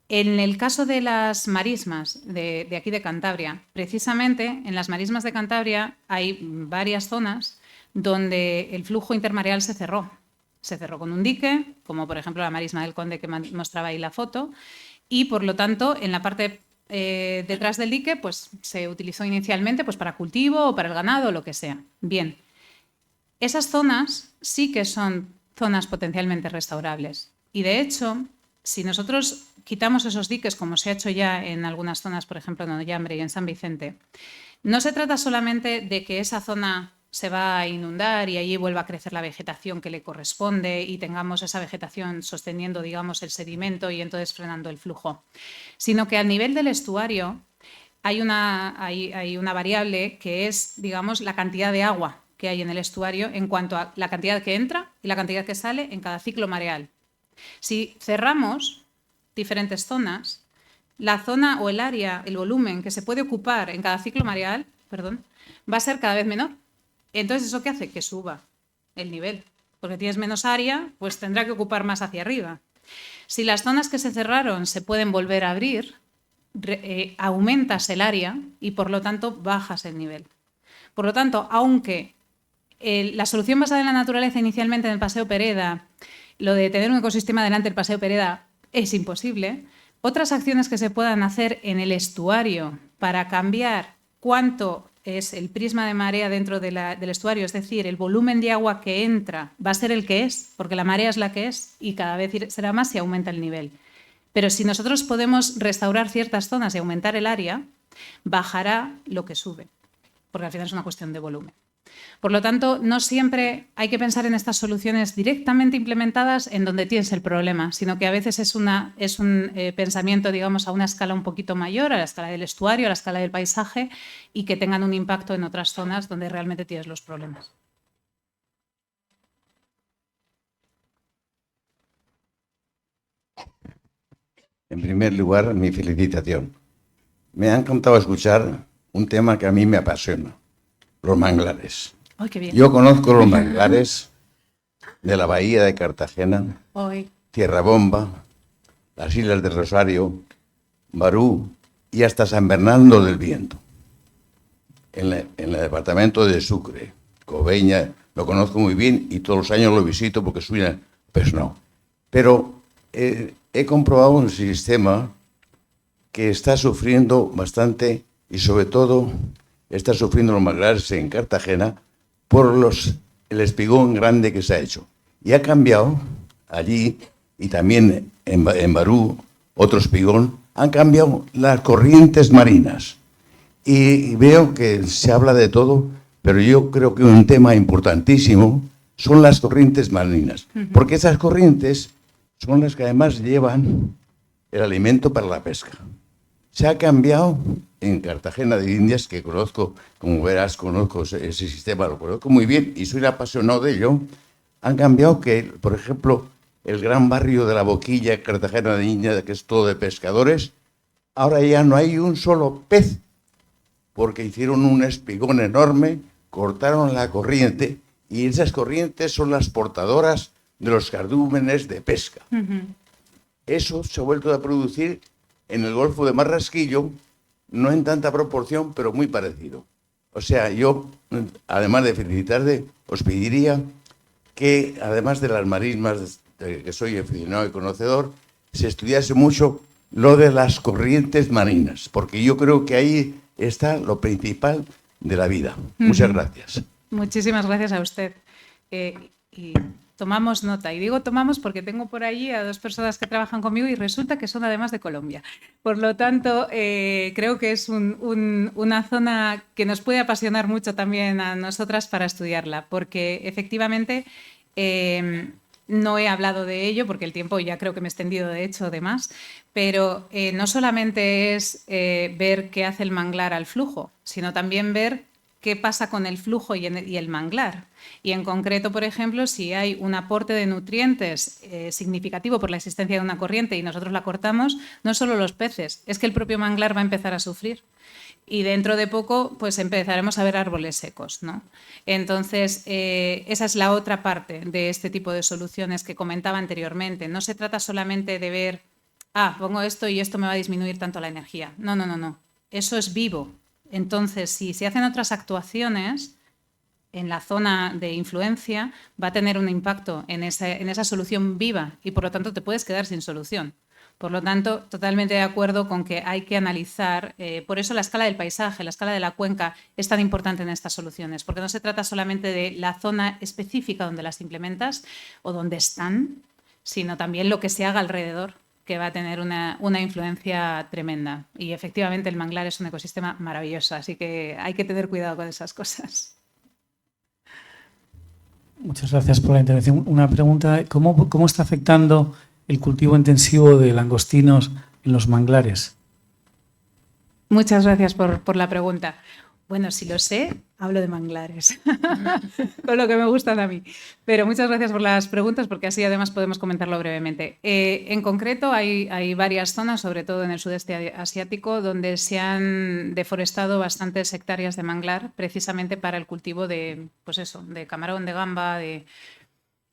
En el caso de las marismas de aquí de Cantabria, precisamente en las marismas de Cantabria hay varias zonas donde el flujo intermareal se cerró. Se cerró con un dique, como por ejemplo la marisma del Conde que mostraba ahí la foto, y por lo tanto en la parte detrás del dique pues, se utilizó inicialmente pues, para cultivo o para el ganado o lo que sea. Bien, esas zonas sí que son zonas potencialmente restaurables y de hecho, si nosotros quitamos esos diques, como se ha hecho ya en algunas zonas, por ejemplo en Ollambre y en San Vicente, no se trata solamente de que esa zona se va a inundar y allí vuelva a crecer la vegetación que le corresponde y tengamos esa vegetación sosteniendo, digamos, el sedimento y entonces frenando el flujo, sino que al nivel del estuario hay una variable que es, digamos, la cantidad de agua que hay en el estuario en cuanto a la cantidad que entra y la cantidad que sale en cada ciclo mareal. Si cerramos diferentes zonas, la zona o el área, el volumen que se puede ocupar en cada ciclo mareal, va a ser cada vez menor. Entonces, ¿eso qué hace? Que suba el nivel. Porque tienes menos área, pues tendrá que ocupar más hacia arriba. Si las zonas que se cerraron se pueden volver a abrir, aumentas el área y, por lo tanto, bajas el nivel. Por lo tanto, aunque la solución basada en la naturaleza inicialmente en el Paseo Pereda, lo de tener un ecosistema delante del Paseo Pereda, es imposible, otras acciones que se puedan hacer en el estuario para cambiar cuánto es el prisma de marea dentro del estuario, es decir, el volumen de agua que entra va a ser el que es, porque la marea es la que es y cada vez será más si aumenta el nivel. Pero si nosotros podemos restaurar ciertas zonas y aumentar el área, bajará lo que sube, porque al final es una cuestión de volumen. Por lo tanto, no siempre hay que pensar en estas soluciones directamente implementadas en donde tienes el problema, sino que a veces es un pensamiento, digamos, a una escala un poquito mayor, a la escala del estuario, a la escala del paisaje, y que tengan un impacto en otras zonas donde realmente tienes los problemas. En primer lugar, mi felicitación. Me ha encantado escuchar un tema que a mí me apasiona, los manglares. ¡Ay, qué bien! Yo conozco los manglares de la bahía de Cartagena, Hoy. Tierra Bomba, las Islas del Rosario, Barú y hasta San Bernardo del Viento. En el departamento de Sucre, Coveña, lo conozco muy bien y todos los años lo visito porque suena, pues no. Pero he comprobado un sistema que está sufriendo bastante y sobre todo está sufriendo los manglares en Cartagena por el espigón grande que se ha hecho. Y ha cambiado allí y también en Barú, otro espigón, han cambiado las corrientes marinas. Y veo que se habla de todo, pero yo creo que un tema importantísimo son las corrientes marinas, porque esas corrientes son las que además llevan el alimento para la pesca. Se ha cambiado en Cartagena de Indias, que conozco, como verás, conozco ese sistema, lo conozco muy bien y soy apasionado de ello. Han cambiado que, por ejemplo, el gran barrio de la Boquilla, Cartagena de Indias, que es todo de pescadores, ahora ya no hay un solo pez, porque hicieron un espigón enorme, cortaron la corriente y esas corrientes son las portadoras de los cardúmenes de pesca. Eso se ha vuelto a producir en el Golfo de Marrasquillo, no en tanta proporción, pero muy parecido. O sea, yo, además de felicitarte, os pediría que, además de las marismas, de que soy aficionado y conocedor, se estudiase mucho lo de las corrientes marinas, porque yo creo que ahí está lo principal de la vida. Muchas gracias. Muchísimas gracias a usted. Y tomamos nota. Y digo tomamos porque tengo por allí a 2 personas que trabajan conmigo y resulta que son además de Colombia. Por lo tanto, creo que es una zona que nos puede apasionar mucho también a nosotras para estudiarla, porque efectivamente no he hablado de ello porque el tiempo ya creo que me he extendido de hecho de más, pero no solamente es ver qué hace el manglar al flujo, sino también ver qué pasa con el flujo y el manglar. Y en concreto, por ejemplo, si hay un aporte de nutrientes significativo por la existencia de una corriente y nosotros la cortamos, no solo los peces, es que el propio manglar va a empezar a sufrir. Y dentro de poco pues empezaremos a ver árboles secos, ¿no? Entonces, esa es la otra parte de este tipo de soluciones que comentaba anteriormente. No se trata solamente de ver, pongo esto y esto me va a disminuir tanto la energía. No, no, no, no. Eso es vivo. Entonces, si se hacen otras actuaciones en la zona de influencia, va a tener un impacto en esa solución viva y, por lo tanto, te puedes quedar sin solución. Por lo tanto, totalmente de acuerdo con que hay que analizar, por eso la escala del paisaje, la escala de la cuenca es tan importante en estas soluciones, porque no se trata solamente de la zona específica donde las implementas o donde están, sino también lo que se haga alrededor, que va a tener una influencia tremenda. Y efectivamente el manglar es un ecosistema maravilloso, así que hay que tener cuidado con esas cosas. Muchas gracias por la intervención. Una pregunta, ¿cómo está afectando el cultivo intensivo de langostinos en los manglares? Muchas gracias por la pregunta. Bueno, si lo sé, hablo de manglares, con lo que me gustan a mí. Pero muchas gracias por las preguntas, porque así además podemos comentarlo brevemente. En concreto, hay varias zonas, sobre todo en el sudeste asiático, donde se han deforestado bastantes hectáreas de manglar, precisamente para el cultivo de, pues eso, de camarón, de gamba,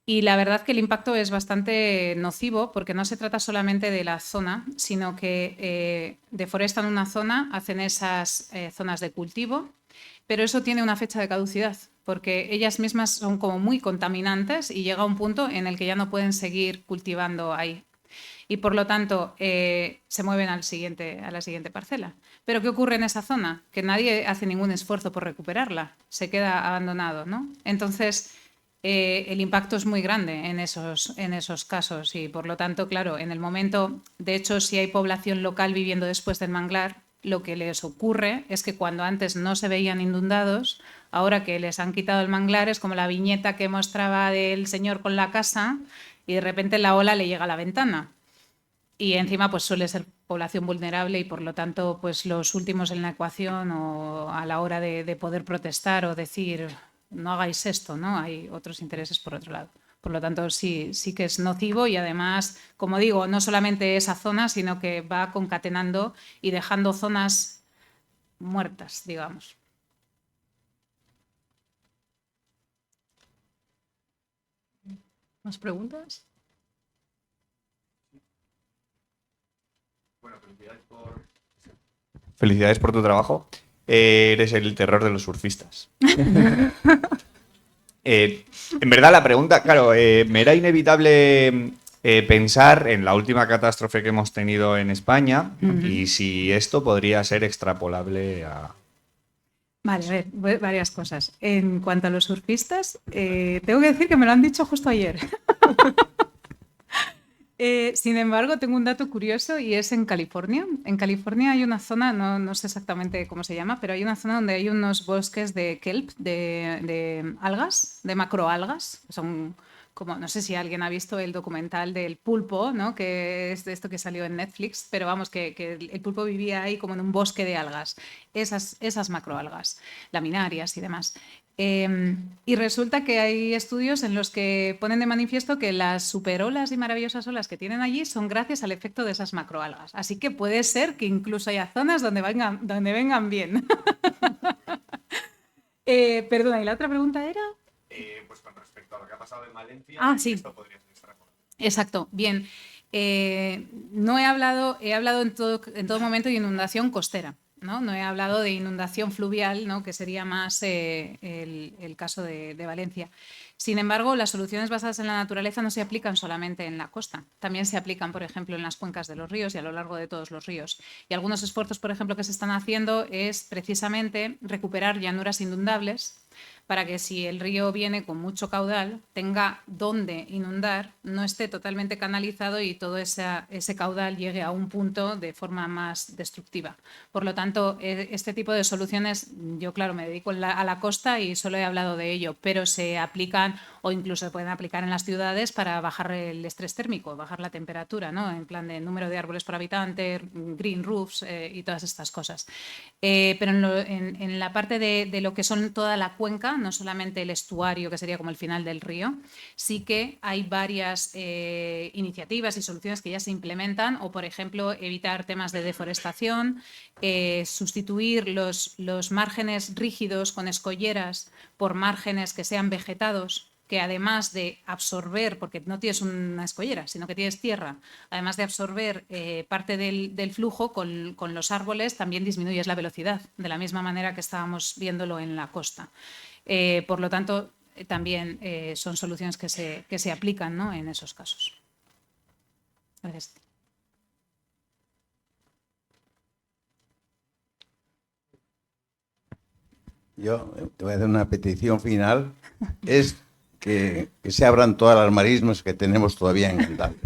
Y la verdad que el impacto es bastante nocivo porque no se trata solamente de la zona, sino que deforestan una zona, hacen esas zonas de cultivo, pero eso tiene una fecha de caducidad porque ellas mismas son como muy contaminantes y llega un punto en el que ya no pueden seguir cultivando ahí. Y por lo tanto se mueven a la siguiente parcela. ¿Pero qué ocurre en esa zona? Que nadie hace ningún esfuerzo por recuperarla, se queda abandonado, ¿no? Entonces el impacto es muy grande en esos casos y por lo tanto, claro, en el momento, de hecho, si hay población local viviendo después del manglar, lo que les ocurre es que cuando antes no se veían inundados, ahora que les han quitado el manglar es como la viñeta que mostraba del señor con la casa y de repente la ola le llega a la ventana. Y encima pues suele ser población vulnerable y por lo tanto pues los últimos en la ecuación o a la hora de poder protestar o decir no hagáis esto, ¿no? Hay otros intereses por otro lado. Por lo tanto, sí que es nocivo y además, como digo, no solamente esa zona, sino que va concatenando y dejando zonas muertas, digamos. ¿Más preguntas? Felicidades por tu trabajo. Eres el terror de los surfistas. En verdad, la pregunta, claro, me era inevitable pensar en la última catástrofe que hemos tenido en España y si esto podría ser extrapolable a... Vale, a ver, varias cosas. En cuanto a los surfistas, tengo que decir que me lo han dicho justo ayer. Sin embargo, tengo un dato curioso y es en California. En California hay una zona, no sé exactamente cómo se llama, pero hay una zona donde hay unos bosques de kelp, de algas, de macroalgas. Son como, no sé si alguien ha visto el documental del pulpo, ¿no? Que es de esto que salió en Netflix, pero vamos, que el pulpo vivía ahí como en un bosque de algas, esas macroalgas, laminarias y demás. Y resulta que hay estudios en los que ponen de manifiesto que las superolas y maravillosas olas que tienen allí son gracias al efecto de esas macroalgas. Así que puede ser que incluso haya zonas donde vengan bien. Perdona, ¿y la otra pregunta era? Pues con respecto a lo que ha pasado en Valencia, Sí. esto podría ser extrapolable. Exacto, bien. No he hablado en todo momento de inundación costera, ¿no? No he hablado de inundación fluvial, ¿no? Que sería más el caso de Valencia. Sin embargo, las soluciones basadas en la naturaleza no se aplican solamente en la costa, también se aplican, por ejemplo, en las cuencas de los ríos y a lo largo de todos los ríos. Y algunos esfuerzos, por ejemplo, que se están haciendo es precisamente recuperar llanuras inundables para que si el río viene con mucho caudal, tenga dónde inundar, no esté totalmente canalizado y todo ese caudal llegue a un punto de forma más destructiva. Por lo tanto, este tipo de soluciones, yo claro, me dedico a la costa y solo he hablado de ello, pero se aplican o incluso se pueden aplicar en las ciudades para bajar el estrés térmico, bajar la temperatura, ¿no? En plan de número de árboles por habitante, green roofs y todas estas cosas. Pero en la parte de lo que son toda la cuenca, no solamente el estuario, que sería como el final del río, sí que hay varias iniciativas y soluciones que ya se implementan, o por ejemplo, evitar temas de deforestación, sustituir los márgenes rígidos con escolleras por márgenes que sean vegetados, que además de absorber, porque no tienes una escollera, sino que tienes tierra, además de absorber parte del flujo, con los árboles también disminuyes la velocidad, de la misma manera que estábamos viéndolo en la costa. Por lo tanto, también son soluciones que se aplican, ¿no? En esos casos. Gracias. Yo te voy a hacer una petición final, es que se abran todas las marismas que tenemos todavía en Cantabria.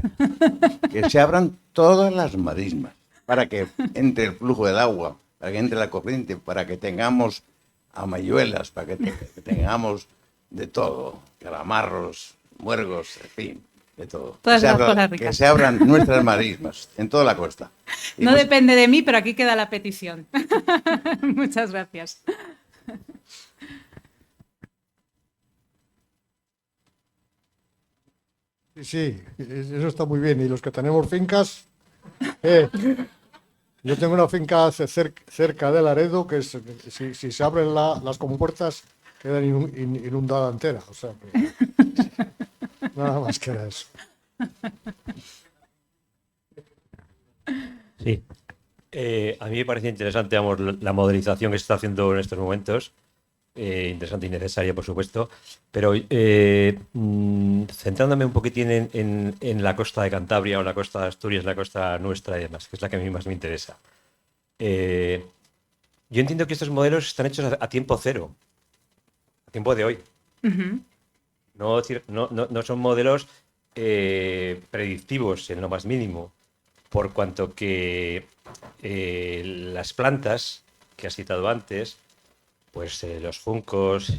Que se abran todas las marismas, para que entre el flujo del agua, para que entre la corriente, para que tengamos amayuelas, para que tengamos de todo, calamarros, muergos, en fin, de todo. Todas las cosas ricas. Que se abran nuestras marismas en toda la costa. Y No pues, depende de mí, pero aquí queda la petición. Muchas gracias. Sí, eso está muy bien. Y los que tenemos fincas, yo tengo una finca cerca de Laredo que si se abren las compuertas queda inundada entera. O sea que nada más que era eso. Sí. A mí me parece interesante, vamos, la modernización que se está haciendo en estos momentos. Interesante y necesaria, por supuesto. Pero centrándome un poquitín en la costa de Cantabria o la costa de Asturias, la costa nuestra y demás, que es la que a mí más me interesa. Yo entiendo que estos modelos están hechos a tiempo cero, a tiempo de hoy. No son modelos predictivos en lo más mínimo, por cuanto que las plantas que has citado antes, pues los juncos,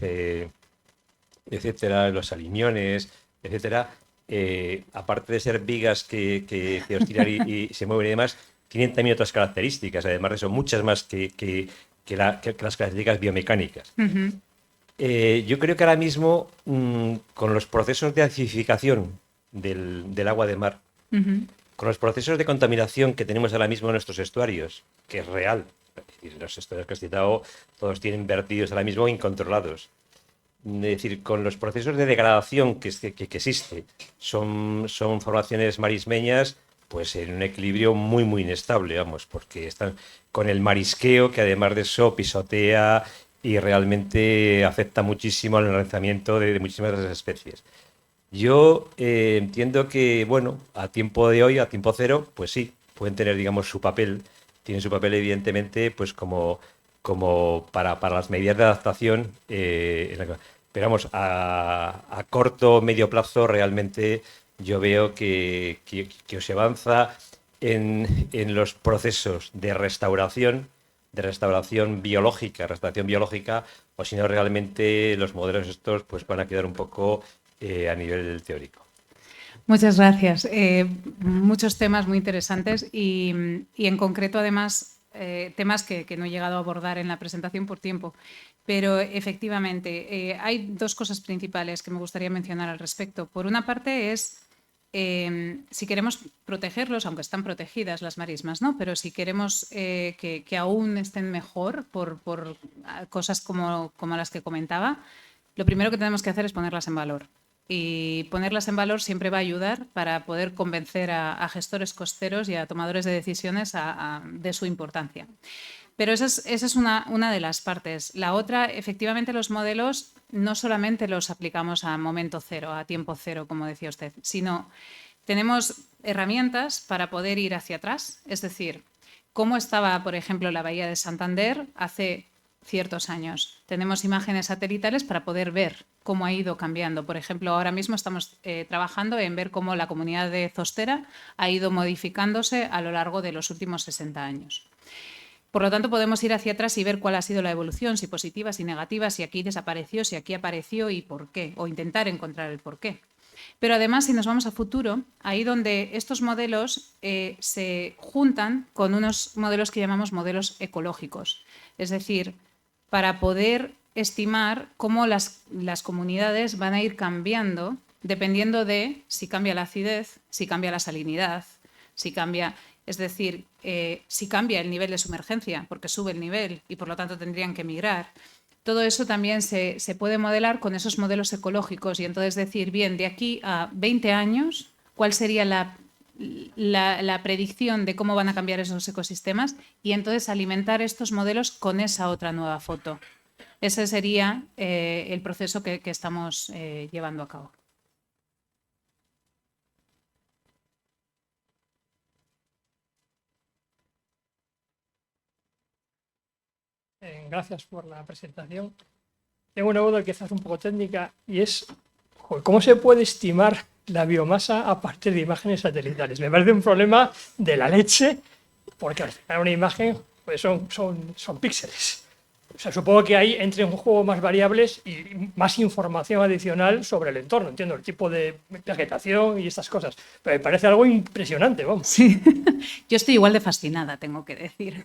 etcétera, los aliñones, etcétera, aparte de ser vigas que oscilan y se mueven y demás, tienen también otras características, además de eso, muchas más que las características biomecánicas. Yo creo que ahora mismo, con los procesos de acidificación del agua de mar, con los procesos de contaminación que tenemos ahora mismo en nuestros estuarios, que es real, es decir, los estuarios que has citado, todos tienen vertidos ahora mismo incontrolados. Es decir, con los procesos de degradación que existe, son formaciones marismeñas pues en un equilibrio muy, muy inestable, vamos, porque están con el marisqueo, que además de eso pisotea y realmente afecta muchísimo al lanzamiento de muchísimas de las especies. Yo entiendo que, bueno, a tiempo de hoy, a tiempo cero, pues sí, pueden tener, digamos, su papel. Tienen su papel, evidentemente, pues como para las medidas de adaptación. Pero vamos, a corto o medio plazo, realmente yo veo que se avanza en los procesos de restauración biológica, o si no, realmente los modelos estos pues van a quedar un poco a nivel teórico. Muchas gracias. Muchos temas muy interesantes y en concreto, además, temas que no he llegado a abordar en la presentación por tiempo. Pero efectivamente, hay dos cosas principales que me gustaría mencionar al respecto. Por una parte es, si queremos protegerlos, aunque están protegidas las marismas, ¿no? Pero si queremos que aún estén mejor por cosas como las que comentaba, lo primero que tenemos que hacer es ponerlas en valor. Y ponerlas en valor siempre va a ayudar para poder convencer a gestores costeros y a tomadores de decisiones de su importancia. Pero esa es una de las partes. La otra, efectivamente, los modelos no solamente los aplicamos a momento cero, a tiempo cero, como decía usted, sino tenemos herramientas para poder ir hacia atrás. Es decir, cómo estaba, por ejemplo, la bahía de Santander hace ciertos años. Tenemos imágenes satelitales para poder ver cómo ha ido cambiando. Por ejemplo, ahora mismo estamos trabajando en ver cómo la comunidad de Zostera ha ido modificándose a lo largo de los últimos 60 años. Por lo tanto, podemos ir hacia atrás y ver cuál ha sido la evolución, si positiva, si negativa, si aquí desapareció, si aquí apareció y por qué, o intentar encontrar el por qué. Pero además, si nos vamos a futuro, ahí donde estos modelos se juntan con unos modelos que llamamos modelos ecológicos. Es decir, para poder estimar cómo las comunidades van a ir cambiando dependiendo de si cambia la acidez, si cambia la salinidad, si cambia... Es decir, si cambia el nivel de sumergencia, porque sube el nivel y por lo tanto tendrían que migrar. Todo eso también se puede modelar con esos modelos ecológicos y entonces decir, bien, de aquí a 20 años, ¿cuál sería la predicción de cómo van a cambiar esos ecosistemas? Y entonces alimentar estos modelos con esa otra nueva foto. Ese sería el proceso que estamos llevando a cabo. Gracias por la presentación. Tengo una duda quizás un poco técnica y es ¿cómo se puede estimar la biomasa a partir de imágenes satelitales? Me parece un problema de la leche porque al final una imagen pues son píxeles. O sea, supongo que ahí entran en juego más variables y más información adicional sobre el entorno. Entiendo el tipo de vegetación y estas cosas. Pero me parece algo impresionante, vamos. Sí, yo estoy igual de fascinada, tengo que decir.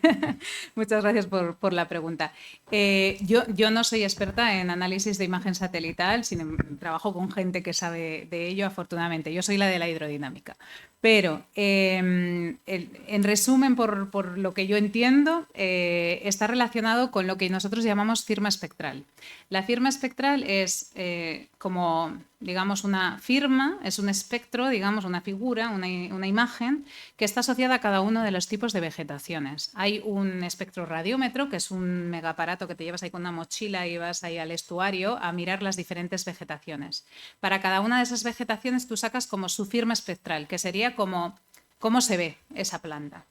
Muchas gracias por la pregunta. Yo no soy experta en análisis de imagen satelital, trabajo con gente que sabe de ello, afortunadamente. Yo soy la de la hidrodinámica. Pero, en resumen, por lo que yo entiendo, está relacionado con lo que nosotros llamamos firma espectral. La firma espectral es como, digamos, una firma, es un espectro, digamos, una figura, una imagen que está asociada a cada uno de los tipos de vegetaciones. Hay un espectroradiómetro, que es un megaaparato que te llevas ahí con una mochila y vas ahí al estuario a mirar las diferentes vegetaciones. Para cada una de esas vegetaciones tú sacas como su firma espectral, que sería como cómo se ve esa planta.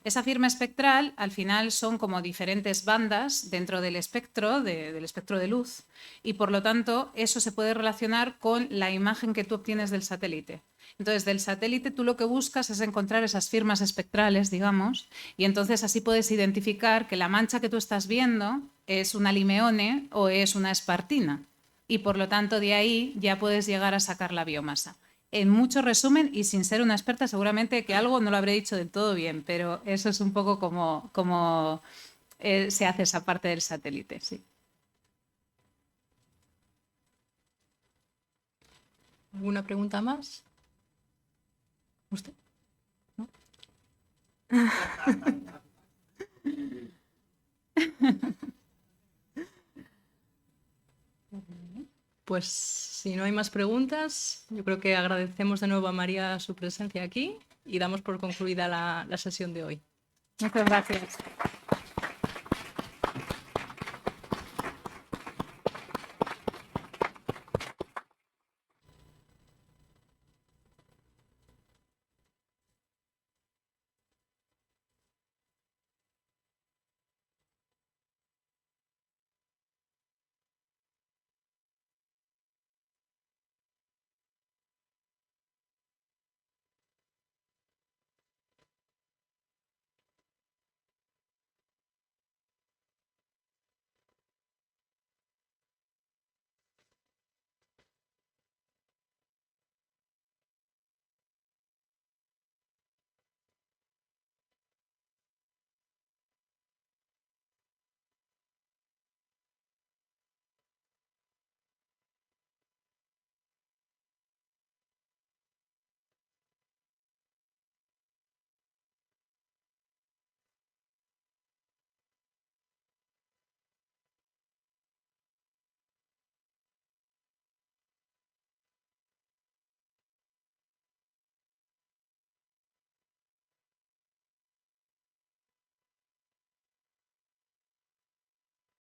Esa firma espectral, al final, son como diferentes bandas dentro del espectro de luz y, por lo tanto, eso se puede relacionar con la imagen que tú obtienes del satélite. Entonces, del satélite tú lo que buscas es encontrar esas firmas espectrales, digamos, y entonces así puedes identificar que la mancha que tú estás viendo es una limeone o es una espartina y, por lo tanto, de ahí ya puedes llegar a sacar la biomasa. En mucho resumen, y sin ser una experta, seguramente que algo no lo habré dicho del todo bien, pero eso es un poco como se hace esa parte del satélite. Sí. ¿Alguna pregunta más? ¿Usted? ¿No? Pues si no hay más preguntas, yo creo que agradecemos de nuevo a María su presencia aquí y damos por concluida la sesión de hoy. Muchas gracias.